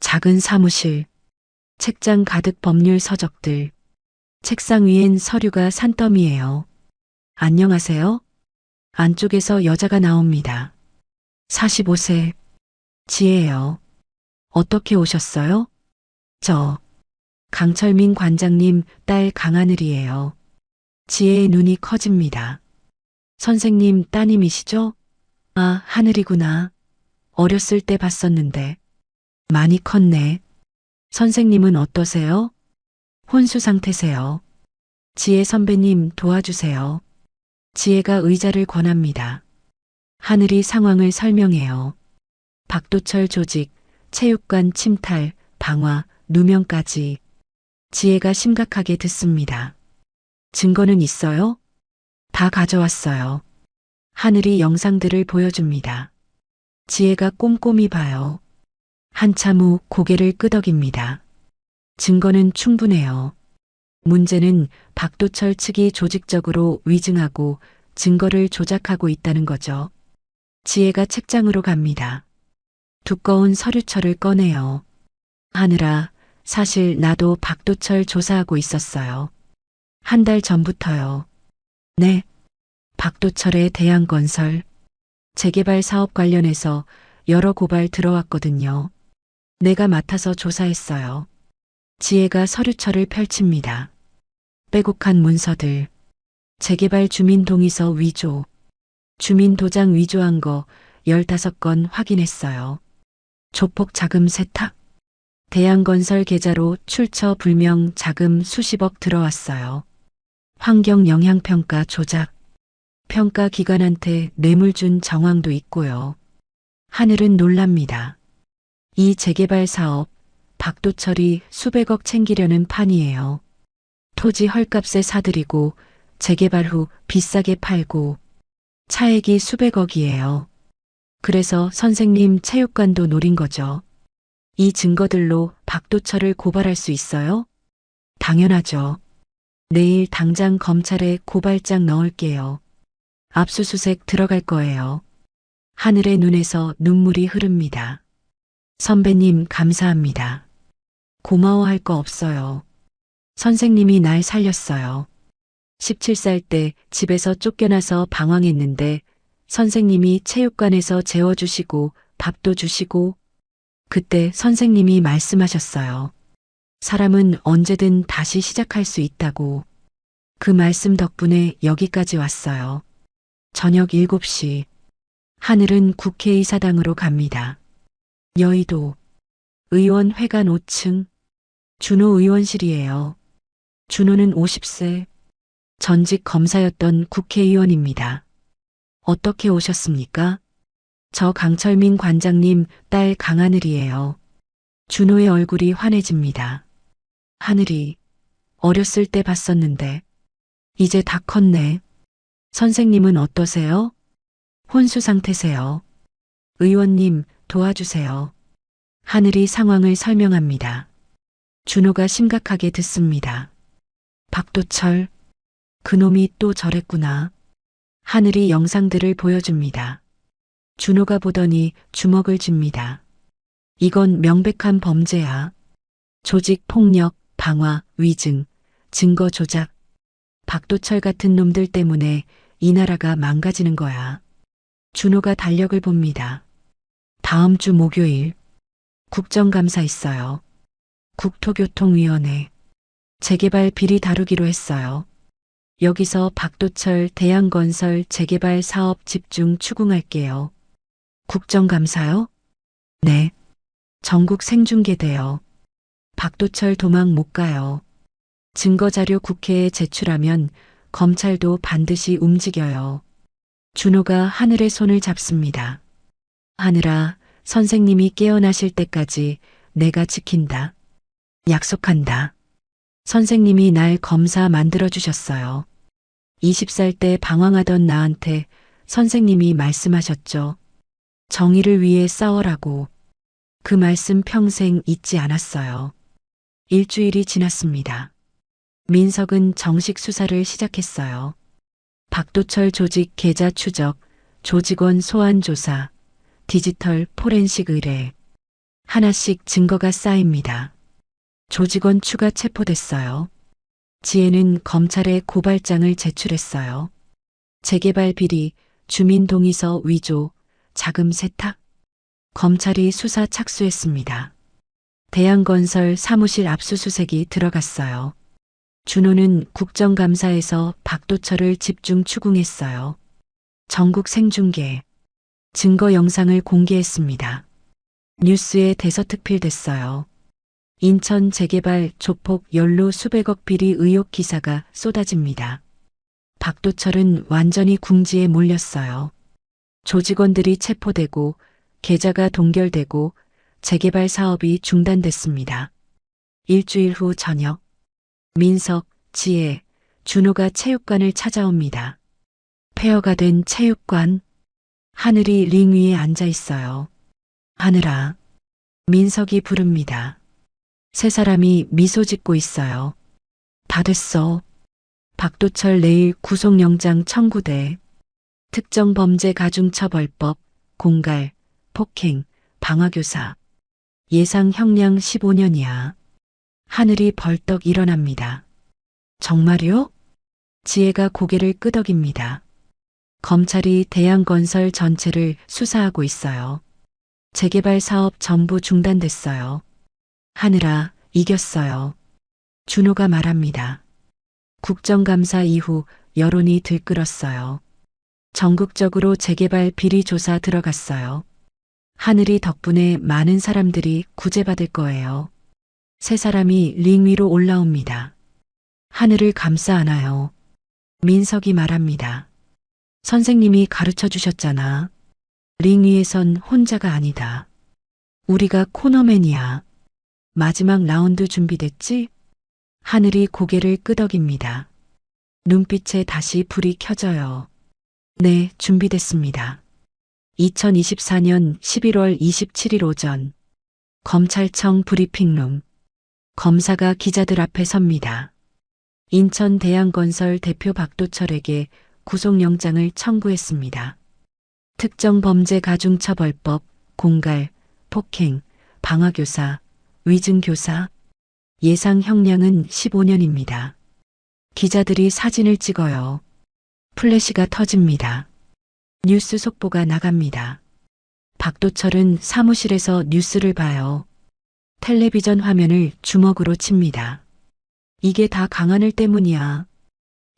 작은 사무실, 책장 가득 법률 서적들, 책상 위엔 서류가 산더미예요. 안녕하세요. 안쪽에서 여자가 나옵니다. 45세, 지혜예요. 어떻게 오셨어요? 저, 강철민 관장님 딸 강하늘이에요. 지혜의 눈이 커집니다. 선생님 따님이시죠? 아, 하늘이구나. 어렸을 때 봤었는데. 많이 컸네. 선생님은 어떠세요? 혼수 상태세요. 지혜 선배님 도와주세요. 지혜가 의자를 권합니다. 하늘이 상황을 설명해요. 박도철 조직, 체육관 침탈, 방화, 누명까지. 지혜가 심각하게 듣습니다. 증거는 있어요? 다 가져왔어요. 하늘이 영상들을 보여줍니다. 지혜가 꼼꼼히 봐요. 한참 후 고개를 끄덕입니다. 증거는 충분해요. 문제는 박도철 측이 조직적으로 위증하고 증거를 조작하고 있다는 거죠. 지혜가 책장으로 갑니다. 두꺼운 서류철을 꺼내요. 하늘아, 사실 나도 박도철 조사하고 있었어요. 한 달 전부터요. 네. 박도철의 대양건설, 재개발 사업 관련해서 여러 고발 들어왔거든요. 내가 맡아서 조사했어요. 지혜가 서류철을 펼칩니다. 빼곡한 문서들, 재개발 주민동의서 위조, 주민도장 위조한 거 15건 확인했어요. 조폭 자금 세탁, 대양건설 계좌로 출처 불명 자금 수십억 들어왔어요. 환경 영향평가 조작, 평가 기관한테 뇌물 준 정황도 있고요. 하늘은 놀랍니다. 이 재개발 사업, 박도철이 수백억 챙기려는 판이에요. 토지 헐값에 사들이고 재개발 후 비싸게 팔고 차액이 수백억이에요. 그래서 선생님 체육관도 노린 거죠. 이 증거들로 박도철을 고발할 수 있어요? 당연하죠. 내일 당장 검찰에 고발장 넣을게요. 압수수색 들어갈 거예요. 하늘의 눈에서 눈물이 흐릅니다. 선배님 감사합니다. 고마워할 거 없어요. 선생님이 날 살렸어요. 17살 때 집에서 쫓겨나서 방황했는데 선생님이 체육관에서 재워주시고 밥도 주시고 그때 선생님이 말씀하셨어요. 사람은 언제든 다시 시작할 수 있다고. 그 말씀 덕분에 여기까지 왔어요. 저녁 7시 하늘은 국회의사당으로 갑니다. 여의도 의원회관 5층 준호 의원실이에요. 준호는 50세 전직 검사였던 국회의원입니다. 어떻게 오셨습니까? 저 강철민 관장님 딸 강하늘이에요. 준호의 얼굴이 환해집니다. 하늘이 어렸을 때 봤었는데 이제 다 컸네. 선생님은 어떠세요? 혼수 상태세요. 의원님 도와주세요. 하늘이 상황을 설명합니다. 준호가 심각하게 듣습니다. 박도철, 그놈이 또 저랬구나. 하늘이 영상들을 보여줍니다. 준호가 보더니 주먹을 쥡니다. 이건 명백한 범죄야. 조직 폭력, 방화, 위증, 증거 조작. 박도철 같은 놈들 때문에 이 나라가 망가지는 거야. 준호가 달력을 봅니다. 다음 주 목요일 국정감사 있어요. 국토교통위원회 재개발 비리 다루기로 했어요. 여기서 박도철 대양건설 재개발 사업 집중 추궁할게요. 국정감사요? 네. 전국 생중계돼요. 박도철 도망 못 가요. 증거자료 국회에 제출하면 검찰도 반드시 움직여요. 준호가 하늘의 손을 잡습니다. 하늘아, 선생님이 깨어나실 때까지 내가 지킨다. 약속한다. 선생님이 날 검사 만들어주셨어요. 20살 때 방황하던 나한테 선생님이 말씀하셨죠. 정의를 위해 싸워라고. 그 말씀 평생 잊지 않았어요. 일주일이 지났습니다. 민석은 정식 수사를 시작했어요. 박도철 조직 계좌 추적, 조직원 소환 조사, 디지털 포렌식 의뢰. 하나씩 증거가 쌓입니다. 조직원 추가 체포됐어요. 지혜는 검찰에 고발장을 제출했어요. 재개발 비리, 주민 동의서 위조, 자금 세탁. 검찰이 수사 착수했습니다. 대양건설 사무실 압수수색이 들어갔어요. 준호는 국정감사에서 박도철을 집중 추궁했어요. 전국 생중계, 증거 영상을 공개했습니다. 뉴스에 대서특필됐어요. 인천 재개발 조폭 연루 수백억 비리 의혹 기사가 쏟아집니다. 박도철은 완전히 궁지에 몰렸어요. 조직원들이 체포되고 계좌가 동결되고 재개발 사업이 중단됐습니다. 일주일 후 저녁, 민석, 지혜, 준호가 체육관을 찾아옵니다. 폐허가 된 체육관. 하늘이 링 위에 앉아 있어요. 하늘아. 민석이 부릅니다. 세 사람이 미소 짓고 있어요. 다 됐어. 박도철 내일 구속영장 청구돼. 특정범죄가중처벌법, 공갈, 폭행, 방화교사. 예상 형량 15년이야. 하늘이 벌떡 일어납니다. 정말요? 지혜가 고개를 끄덕입니다. 검찰이 대양건설 전체를 수사하고 있어요. 재개발 사업 전부 중단됐어요. 하늘아, 이겼어요. 준호가 말합니다. 국정감사 이후 여론이 들끓었어요. 전국적으로 재개발 비리 조사 들어갔어요. 하늘이 덕분에 많은 사람들이 구제받을 거예요. 세 사람이 링 위로 올라옵니다. 하늘을 감싸 안아요. 민석이 말합니다. 선생님이 가르쳐 주셨잖아. 링 위에선 혼자가 아니다. 우리가 코너맨이야. 마지막 라운드 준비됐지? 하늘이 고개를 끄덕입니다. 눈빛에 다시 불이 켜져요. 네, 준비됐습니다. 2024년 11월 27일 오전 검찰청 브리핑룸. 검사가 기자들 앞에 섭니다. 인천 대양건설 대표 박도철에게 구속영장을 청구했습니다. 특정범죄가중처벌법, 공갈, 폭행, 방화교사, 위증교사. 예상 형량은 15년입니다. 기자들이 사진을 찍어요. 플래시가 터집니다. 뉴스 속보가 나갑니다. 박도철은 사무실에서 뉴스를 봐요. 텔레비전 화면을 주먹으로 칩니다. 이게 다 강하늘 때문이야.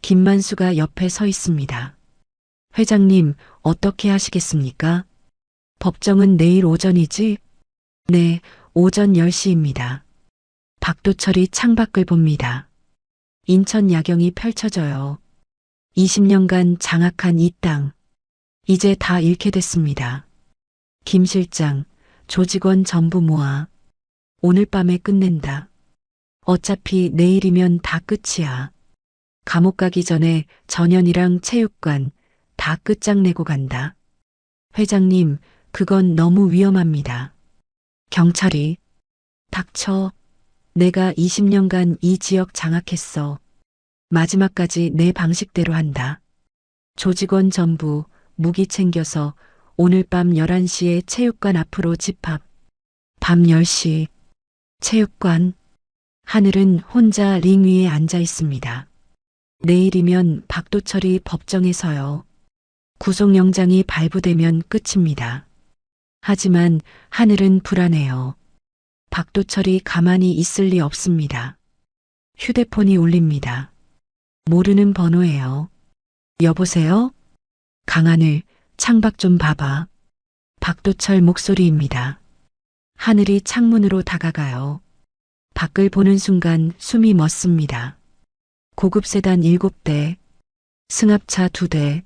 김만수가 옆에 서 있습니다. 회장님, 어떻게 하시겠습니까? 법정은 내일 오전이지? 네, 오전 10시입니다. 박도철이 창밖을 봅니다. 인천 야경이 펼쳐져요. 20년간 장악한 이 땅. 이제 다 잃게 됐습니다. 김 실장, 조직원 전부 모아. 오늘 밤에 끝낸다. 어차피 내일이면 다 끝이야. 감옥 가기 전에 전현이랑 체육관 다 끝장내고 간다. 회장님, 그건 너무 위험합니다. 경찰이. 닥쳐. 내가 20년간 이 지역 장악했어. 마지막까지 내 방식대로 한다. 조직원 전부 무기 챙겨서 오늘 밤 11시에 체육관 앞으로 집합. 밤 10시. 체육관. 하늘은 혼자 링 위에 앉아 있습니다. 내일이면 박도철이 법정에 서요. 구속영장이 발부되면 끝입니다. 하지만 하늘은 불안해요. 박도철이 가만히 있을 리 없습니다. 휴대폰이 울립니다. 모르는 번호예요. 여보세요? 강하늘, 창밖 좀 봐봐. 박도철 목소리입니다. 하늘이 창문으로 다가가요. 밖을 보는 순간 숨이 멎습니다. 고급 세단 7대, 승합차 2대,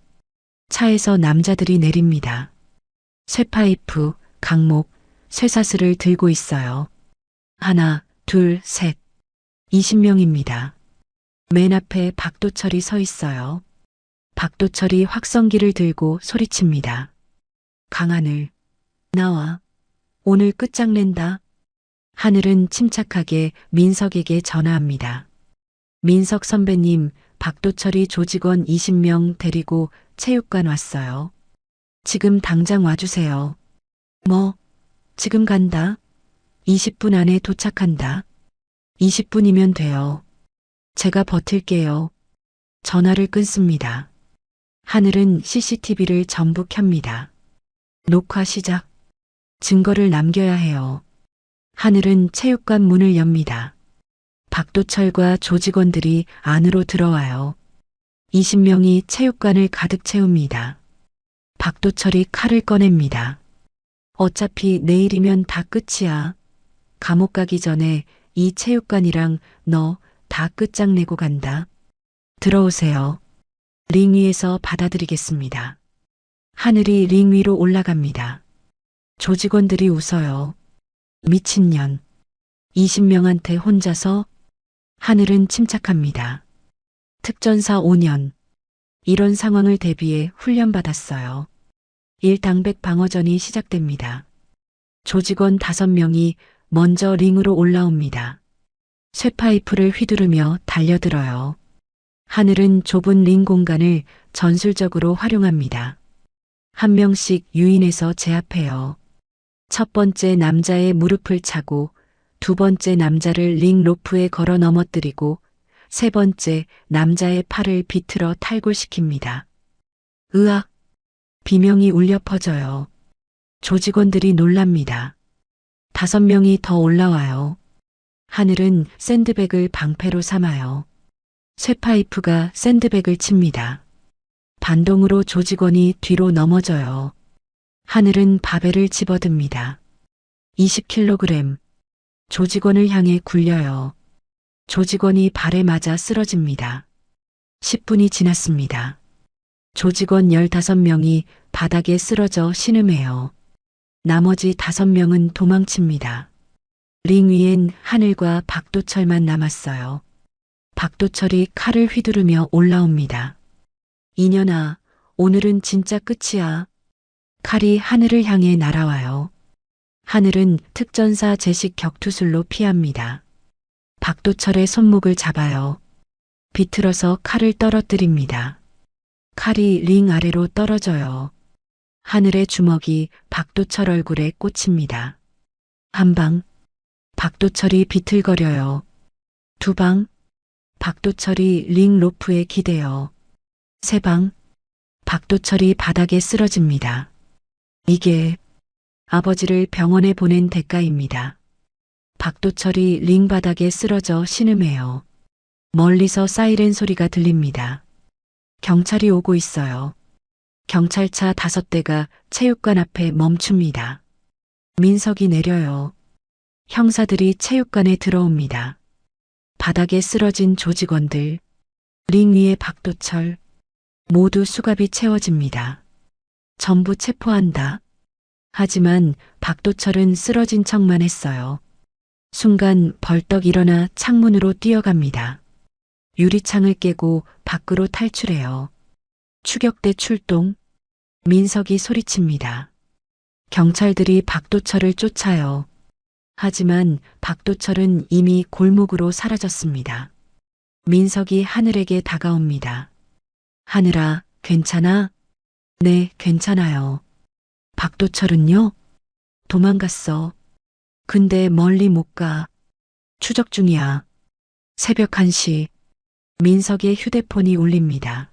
차에서 남자들이 내립니다. 쇠파이프, 강목, 쇠사슬을 들고 있어요. 하나, 둘, 셋. 20명입니다. 맨 앞에 박도철이 서 있어요. 박도철이 확성기를 들고 소리칩니다. 강하늘, 나와. 오늘 끝장낸다. 하늘은 침착하게 민석에게 전화합니다. 민석 선배님, 박도철이 조직원 20명 데리고 체육관 왔어요. 지금 당장 와주세요. 뭐, 지금 간다. 20분 안에 도착한다. 20분이면 돼요. 제가 버틸게요. 전화를 끊습니다. 하늘은 CCTV를 전부 켭니다. 녹화 시작. 증거를 남겨야 해요. 하늘은 체육관 문을 엽니다. 박도철과 조직원들이 안으로 들어와요. 20명이 체육관을 가득 채웁니다. 박도철이 칼을 꺼냅니다. 어차피 내일이면 다 끝이야. 감옥 가기 전에 이 체육관이랑 너 다 끝장내고 간다. 들어오세요. 링 위에서 받아들이겠습니다. 하늘이 링 위로 올라갑니다. 조직원들이 웃어요. 미친년. 20명한테 혼자서. 하늘은 침착합니다. 특전사 5년. 이런 상황을 대비해 훈련받았어요. 일당백 방어전이 시작됩니다. 조직원 5명이 먼저 링으로 올라옵니다. 쇠파이프를 휘두르며 달려들어요. 하늘은 좁은 링 공간을 전술적으로 활용합니다. 한 명씩 유인해서 제압해요. 첫 번째 남자의 무릎을 차고, 두 번째 남자를 링 로프에 걸어 넘어뜨리고, 세 번째 남자의 팔을 비틀어 탈골시킵니다. 으악! 비명이 울려 퍼져요. 조직원들이 놀랍니다. 5명이 더 올라와요. 하늘은 샌드백을 방패로 삼아요. 쇠파이프가 샌드백을 칩니다. 반동으로 조직원이 뒤로 넘어져요. 하늘은 바벨을 집어듭니다. 20kg. 조직원을 향해 굴려요. 조직원이 발에 맞아 쓰러집니다. 10분이 지났습니다. 조직원 15명이 바닥에 쓰러져 신음해요. 나머지 5명은 도망칩니다. 링 위엔 하늘과 박도철만 남았어요. 박도철이 칼을 휘두르며 올라옵니다. 이년아, 오늘은 진짜 끝이야. 칼이 하늘을 향해 날아와요. 하늘은 특전사 제식 격투술로 피합니다. 박도철의 손목을 잡아요. 비틀어서 칼을 떨어뜨립니다. 칼이 링 아래로 떨어져요. 하늘의 주먹이 박도철 얼굴에 꽂힙니다. 한 방, 박도철이 비틀거려요. 두 방, 박도철이 링 로프에 기대요. 세 방, 박도철이 바닥에 쓰러집니다. 이게 아버지를 병원에 보낸 대가입니다. 박도철이 링 바닥에 쓰러져 신음해요. 멀리서 사이렌 소리가 들립니다. 경찰이 오고 있어요. 경찰차 5대가 체육관 앞에 멈춥니다. 민석이 내려요. 형사들이 체육관에 들어옵니다. 바닥에 쓰러진 조직원들, 링 위에 박도철, 모두 수갑이 채워집니다. 전부 체포한다. 하지만 박도철은 쓰러진 척만 했어요. 순간 벌떡 일어나 창문으로 뛰어갑니다. 유리창을 깨고 밖으로 탈출해요. 추격대 출동. 민석이 소리칩니다. 경찰들이 박도철을 쫓아요. 하지만 박도철은 이미 골목으로 사라졌습니다. 민석이 하늘에게 다가옵니다. 하늘아, 괜찮아? 네, 괜찮아요. 박도철은요? 도망갔어. 근데 멀리 못 가. 추적 중이야. 새벽 1시. 민석의 휴대폰이 울립니다.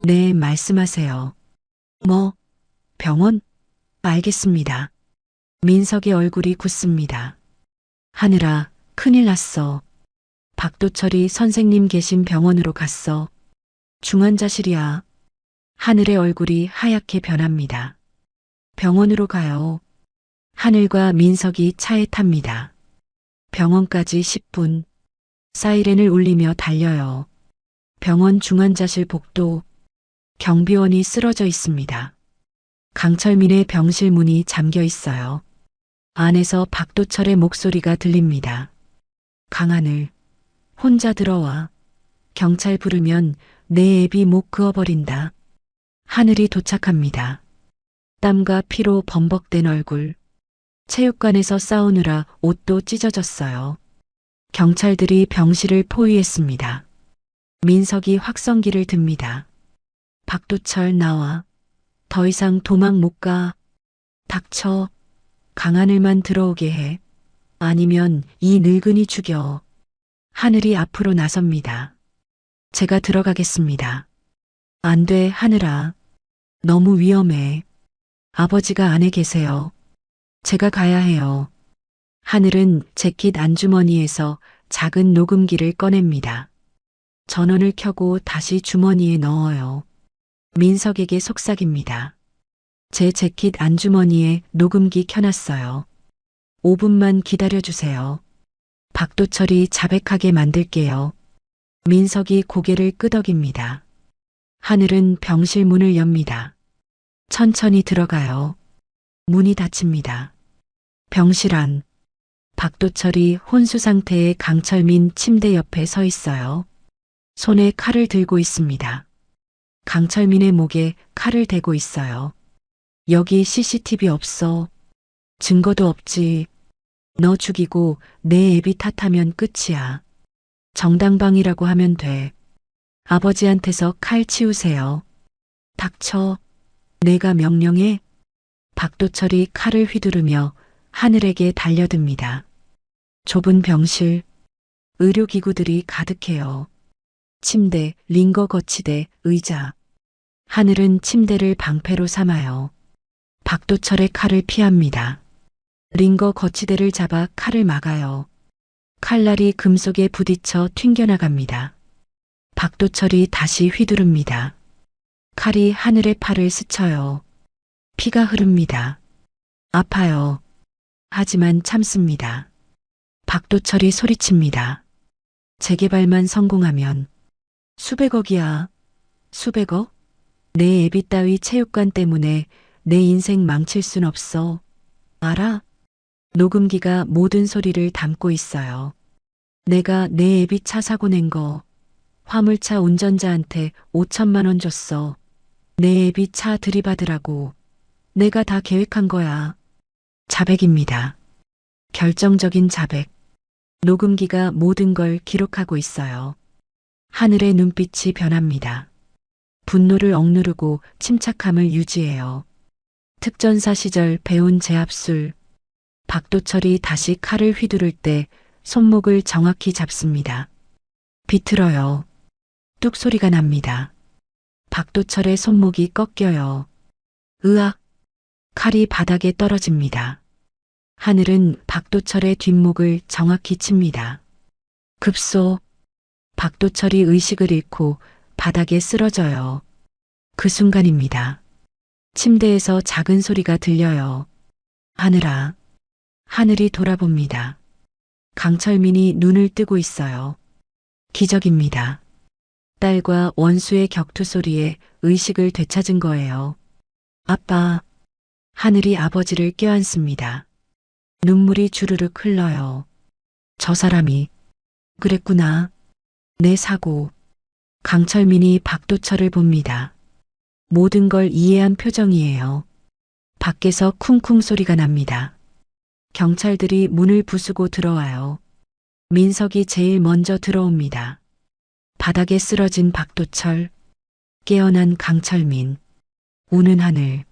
네, 말씀하세요. 뭐? 병원? 알겠습니다. 민석의 얼굴이 굳습니다. 하늘아, 큰일 났어. 박도철이 선생님 계신 병원으로 갔어. 중환자실이야. 하늘의 얼굴이 하얗게 변합니다. 병원으로 가요. 하늘과 민석이 차에 탑니다. 병원까지 10분. 사이렌을 울리며 달려요. 병원 중환자실 복도 경비원이 쓰러져 있습니다. 강철민의 병실 문이 잠겨 있어요. 안에서 박도철의 목소리가 들립니다. 강하늘, 혼자 들어와. 경찰 부르면 내 애비 목 그어버린다. 하늘이 도착합니다. 땀과 피로 범벅된 얼굴. 체육관에서 싸우느라 옷도 찢어졌어요. 경찰들이 병실을 포위했습니다. 민석이 확성기를 듭니다. 박도철 나와. 더 이상 도망 못 가. 닥쳐. 강하늘만 들어오게 해. 아니면 이 늙은이 죽여. 하늘이 앞으로 나섭니다. 제가 들어가겠습니다. 안 돼, 하늘아. 너무 위험해. 아버지가 안에 계세요. 제가 가야 해요. 하늘은 재킷 안주머니에서 작은 녹음기를 꺼냅니다. 전원을 켜고 다시 주머니에 넣어요. 민석에게 속삭입니다. 제 재킷 안주머니에 녹음기 켜놨어요. 5분만 기다려주세요. 박도철이 자백하게 만들게요. 민석이 고개를 끄덕입니다. 하늘은 병실 문을 엽니다. 천천히 들어가요. 문이 닫힙니다. 병실 안. 박도철이 혼수 상태의 강철민 침대 옆에 서 있어요. 손에 칼을 들고 있습니다. 강철민의 목에 칼을 대고 있어요. 여기 CCTV 없어. 증거도 없지. 너 죽이고 내 애비 탓하면 끝이야. 정당방위라고 하면 돼. 아버지한테서 칼 치우세요. 닥쳐. 내가 명령해. 박도철이 칼을 휘두르며 하늘에게 달려듭니다. 좁은 병실. 의료기구들이 가득해요. 침대, 링거 거치대, 의자. 하늘은 침대를 방패로 삼아요. 박도철의 칼을 피합니다. 링거 거치대를 잡아 칼을 막아요. 칼날이 금속에 부딪혀 튕겨나갑니다. 박도철이 다시 휘두릅니다. 칼이 하늘의 팔을 스쳐요. 피가 흐릅니다. 아파요. 하지만 참습니다. 박도철이 소리칩니다. 재개발만 성공하면 수백억이야. 수백억? 내 애비 따위 체육관 때문에 내 인생 망칠 순 없어. 알아? 녹음기가 모든 소리를 담고 있어요. 내가 내 애비 차 사고 낸 거. 화물차 운전자한테 5천만 원 줬어. 내 애비 차 들이받으라고. 내가 다 계획한 거야. 자백입니다. 결정적인 자백. 녹음기가 모든 걸 기록하고 있어요. 하늘의 눈빛이 변합니다. 분노를 억누르고 침착함을 유지해요. 특전사 시절 배운 제압술. 박도철이 다시 칼을 휘두를 때 손목을 정확히 잡습니다. 비틀어요. 뚝 소리가 납니다. 박도철의 손목이 꺾여요. 으악! 칼이 바닥에 떨어집니다. 하늘은 박도철의 뒷목을 정확히 칩니다. 급소. 박도철이 의식을 잃고 바닥에 쓰러져요. 그 순간입니다. 침대에서 작은 소리가 들려요. 하늘아. 하늘이 돌아봅니다. 강철민이 눈을 뜨고 있어요. 기적입니다. 딸과 원수의 격투 소리에 의식을 되찾은 거예요. 아빠. 하늘이 아버지를 껴안습니다. 눈물이 주르륵 흘러요. 저 사람이 그랬구나. 내 사고. 강철민이 박도철을 봅니다. 모든 걸 이해한 표정이에요. 밖에서 쿵쿵 소리가 납니다. 경찰들이 문을 부수고 들어와요. 민석이 제일 먼저 들어옵니다. 바닥에 쓰러진 박도철, 깨어난 강철민, 우는 하늘.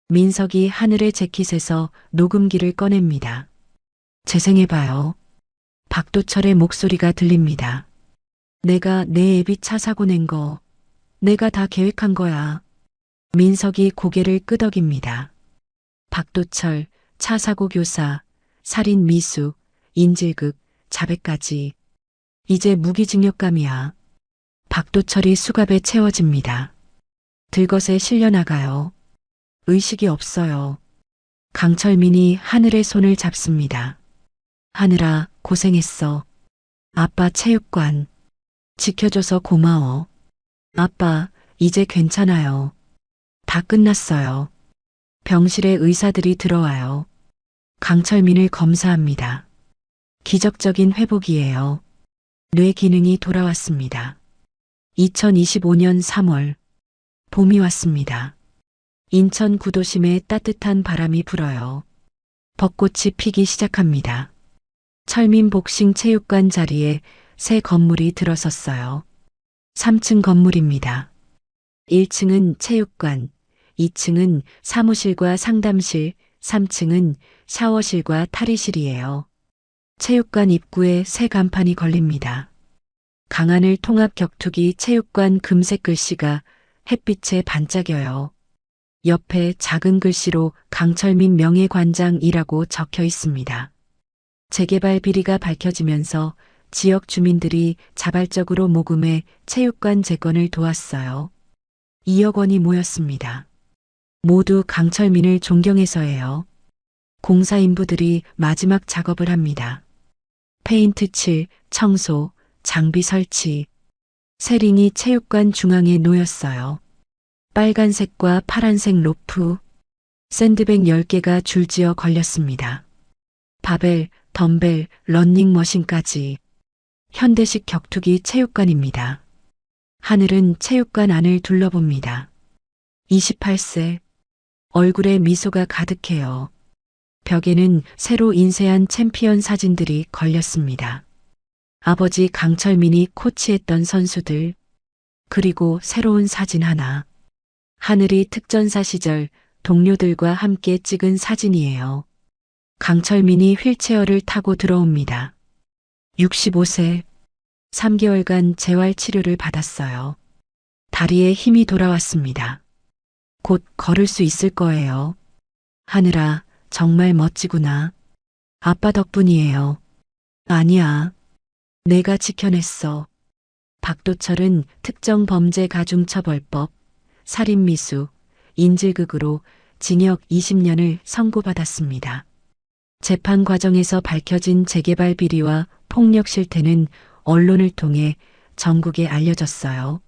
민석이 하늘의 재킷에서 녹음기를 꺼냅니다. 재생해봐요. 박도철의 목소리가 들립니다. 내가 내 애비 차 사고 낸 거. 내가 다 계획한 거야. 민석이 고개를 끄덕입니다. 박도철, 차 사고 교사, 살인 미수, 인질극, 자백까지. 이제 무기징역감이야. 박도철이 수갑에 채워집니다. 들것에 실려나가요. 의식이 없어요. 강철민이 하늘의 손을 잡습니다. 하늘아, 고생했어. 아빠 체육관. 지켜줘서 고마워. 아빠, 이제 괜찮아요. 다 끝났어요. 병실에 의사들이 들어와요. 강철민을 검사합니다. 기적적인 회복이에요. 뇌 기능이 돌아왔습니다. 2025년 3월, 봄이 왔습니다. 인천 구도심에 따뜻한 바람이 불어요. 벚꽃이 피기 시작합니다. 철민 복싱 체육관 자리에 새 건물이 들어섰어요. 3층 건물입니다. 1층은 체육관, 2층은 사무실과 상담실, 3층은 샤워실과 탈의실이에요. 체육관 입구에 새 간판이 걸립니다. 강하늘 통합 격투기 체육관 금색 글씨가 햇빛에 반짝여요. 옆에 작은 글씨로 강철민 명예관장이라고 적혀 있습니다. 재개발 비리가 밝혀지면서 지역 주민들이 자발적으로 모금해 체육관 재건을 도왔어요. 2억 원이 모였습니다. 모두 강철민을 존경해서예요. 공사 인부들이 마지막 작업을 합니다. 페인트 칠, 청소, 장비 설치. 새 링이 체육관 중앙에 놓였어요. 빨간색과 파란색 로프, 샌드백 10개가 줄지어 걸렸습니다. 바벨, 덤벨, 런닝머신까지. 현대식 격투기 체육관입니다. 하늘은 체육관 안을 둘러봅니다. 28세. 얼굴에 미소가 가득해요. 벽에는 새로 인쇄한 챔피언 사진들이 걸렸습니다. 아버지 강철민이 코치했던 선수들, 그리고 새로운 사진 하나. 하늘이 특전사 시절 동료들과 함께 찍은 사진이에요. 강철민이 휠체어를 타고 들어옵니다. 65세, 3개월간 재활 치료를 받았어요. 다리에 힘이 돌아왔습니다. 곧 걸을 수 있을 거예요. 하늘아, 정말 멋지구나. 아빠 덕분이에요. 아니야. 내가 지켜냈어. 박도철은 특정범죄가중처벌법, 살인미수, 인질극으로 징역 20년을 선고받았습니다. 재판 과정에서 밝혀진 재개발 비리와 폭력 실태는 언론을 통해 전국에 알려졌어요.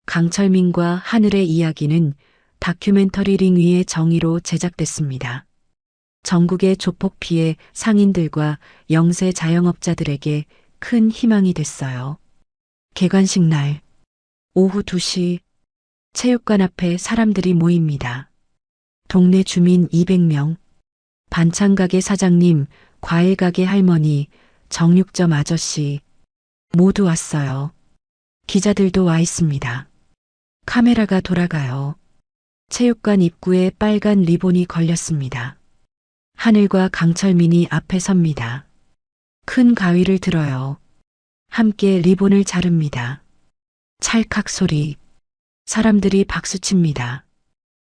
강철민과 하늘의 이야기는 다큐멘터리 링 위의 정의로 제작됐습니다. 전국의 조폭 피해 상인들과 영세 자영업자들에게 큰 희망이 됐어요. 개관식 날, 오후 2시, 체육관 앞에 사람들이 모입니다. 동네 주민 200명, 반찬가게 사장님, 과일가게 할머니, 정육점 아저씨, 모두 왔어요. 기자들도 와 있습니다. 카메라가 돌아가요. 체육관 입구에 빨간 리본이 걸렸습니다. 하늘과 강철민이 앞에 섭니다. 큰 가위를 들어요. 함께 리본을 자릅니다. 찰칵 소리. 사람들이 박수칩니다.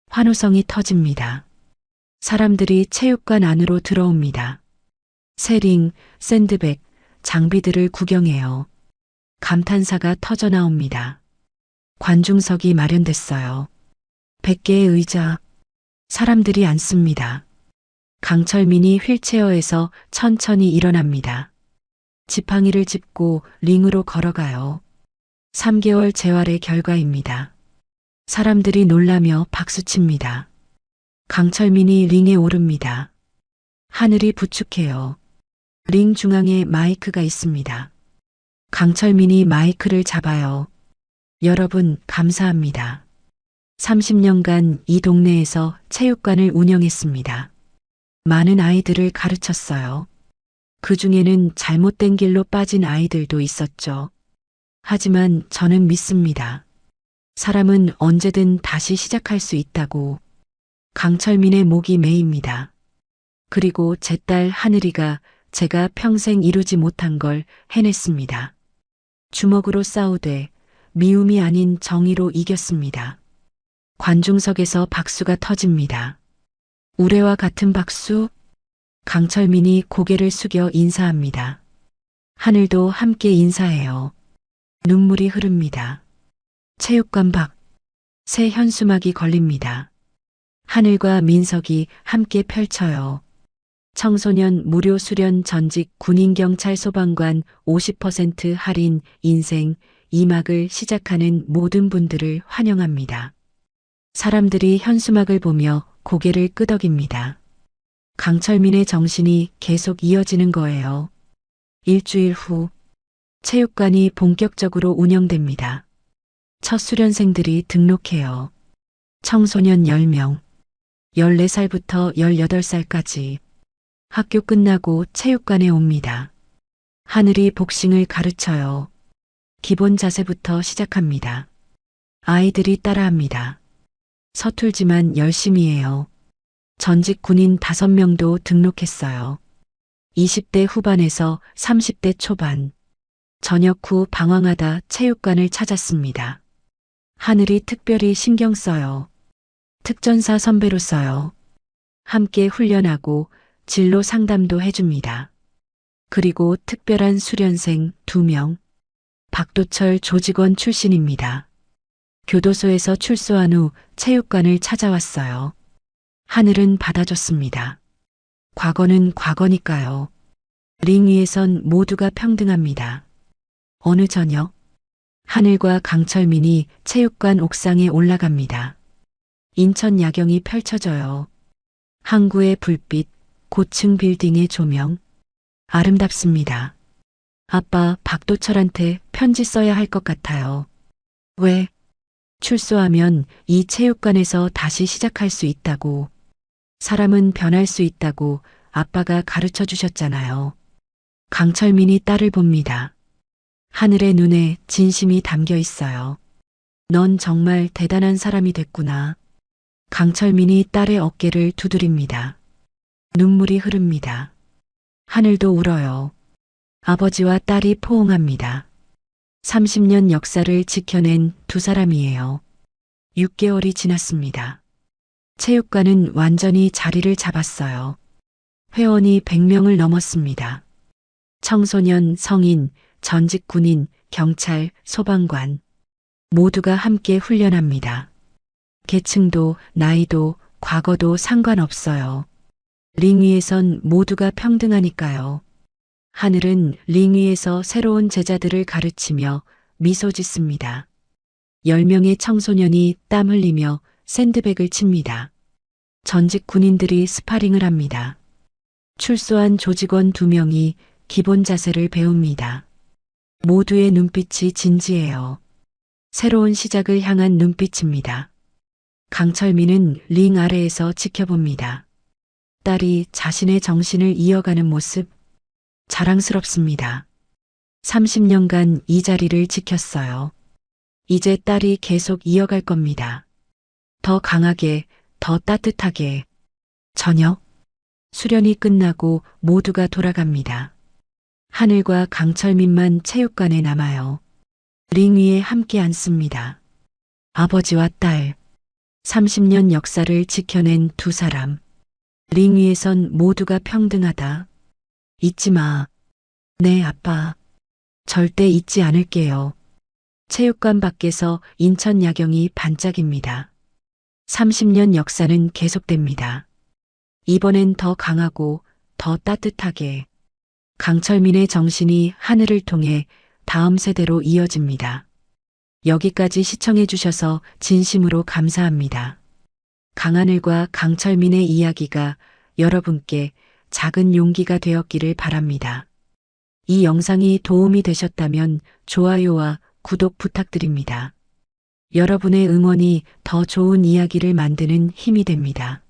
환호성이 터집니다. 사람들이 체육관 안으로 들어옵니다. 세링, 샌드백, 장비들을 구경해요. 감탄사가 터져 나옵니다. 관중석이 마련됐어요. 100개의 의자. 사람들이 앉습니다. 강철민이 휠체어에서 천천히 일어납니다. 지팡이를 짚고 링으로 걸어가요. 3개월 재활의 결과입니다. 사람들이 놀라며 박수칩니다. 강철민이 링에 오릅니다. 하늘이 부축해요. 링 중앙에 마이크가 있습니다. 강철민이 마이크를 잡아요. 여러분, 감사합니다. 30년간 이 동네에서 체육관을 운영했습니다. 많은 아이들을 가르쳤어요. 그 중에는 잘못된 길로 빠진 아이들도 있었죠. 하지만 저는 믿습니다. 사람은 언제든 다시 시작할 수 있다고. 강철민의 목이 메입니다. 그리고 제 딸 하늘이가 제가 평생 이루지 못한 걸 해냈습니다. 주먹으로 싸우되 미움이 아닌 정의로 이겼습니다. 관중석에서 박수가 터집니다. 우레와 같은 박수? 강철민이 고개를 숙여 인사합니다. 하늘도 함께 인사해요. 눈물이 흐릅니다. 체육관 밖, 새 현수막이 걸립니다. 하늘과 민석이 함께 펼쳐요. 청소년 무료 수련 전직 군인경찰 소방관 50% 할인 인생 이 막을 시작하는 모든 분들을 환영합니다. 사람들이 현수막을 보며 고개를 끄덕입니다. 강철민의 정신이 계속 이어지는 거예요. 일주일 후 체육관이 본격적으로 운영됩니다. 첫 수련생들이 등록해요. 청소년 10명, 14살부터 18살까지. 학교 끝나고 체육관에 옵니다. 하늘이 복싱을 가르쳐요. 기본 자세부터 시작합니다. 아이들이 따라합니다. 서툴지만 열심히 해요. 전직 군인 5명도 등록했어요. 20대 후반에서 30대 초반. 저녁 후 방황하다 체육관을 찾았습니다. 하늘이 특별히 신경 써요. 특전사 선배로서요. 함께 훈련하고 진로 상담도 해줍니다. 그리고 특별한 수련생 2명. 박도철 조직원 출신입니다. 교도소에서 출소한 후 체육관을 찾아왔어요. 하늘은 받아줬습니다. 과거는 과거니까요. 링 위에선 모두가 평등합니다. 어느 저녁, 하늘과 강철민이 체육관 옥상에 올라갑니다. 인천 야경이 펼쳐져요. 항구의 불빛, 고층 빌딩의 조명. 아름답습니다. 아빠 박도철한테 편지 써야 할 것 같아요. 왜? 출소하면 이 체육관에서 다시 시작할 수 있다고. 사람은 변할 수 있다고 아빠가 가르쳐 주셨잖아요. 강철민이 딸을 봅니다. 하늘의 눈에 진심이 담겨 있어요. 넌 정말 대단한 사람이 됐구나. 강철민이 딸의 어깨를 두드립니다. 눈물이 흐릅니다. 하늘도 울어요. 아버지와 딸이 포옹합니다. 30년 역사를 지켜낸 두 사람이에요. 6개월이 지났습니다. 체육관은 완전히 자리를 잡았어요. 회원이 100명을 넘었습니다. 청소년, 성인, 전직 군인, 경찰, 소방관. 모두가 함께 훈련합니다. 계층도, 나이도, 과거도 상관없어요. 링 위에선 모두가 평등하니까요. 하늘은 링 위에서 새로운 제자들을 가르치며 미소 짓습니다. 10명의 청소년이 땀 흘리며 샌드백을 칩니다. 전직 군인들이 스파링을 합니다. 출소한 조직원 2명이 기본 자세를 배웁니다. 모두의 눈빛이 진지해요. 새로운 시작을 향한 눈빛입니다. 강철민은 링 아래에서 지켜봅니다. 딸이 자신의 정신을 이어가는 모습, 자랑스럽습니다. 30년간 이 자리를 지켰어요. 이제 딸이 계속 이어갈 겁니다. 더 강하게, 더 따뜻하게. 저녁, 수련이 끝나고 모두가 돌아갑니다. 하늘과 강철민만 체육관에 남아요. 링 위에 함께 앉습니다. 아버지와 딸, 30년 역사를 지켜낸 두 사람. 링 위에선 모두가 평등하다. 잊지 마. 네, 아빠. 절대 잊지 않을게요. 체육관 밖에서 인천 야경이 반짝입니다. 30년 역사는 계속됩니다. 이번엔 더 강하고 더 따뜻하게. 강철민의 정신이 하늘을 통해 다음 세대로 이어집니다. 여기까지 시청해 주셔서 진심으로 감사합니다. 강하늘과 강철민의 이야기가 여러분께 작은 용기가 되었기를 바랍니다. 이 영상이 도움이 되셨다면 좋아요와 구독 부탁드립니다. 여러분의 응원이 더 좋은 이야기를 만드는 힘이 됩니다.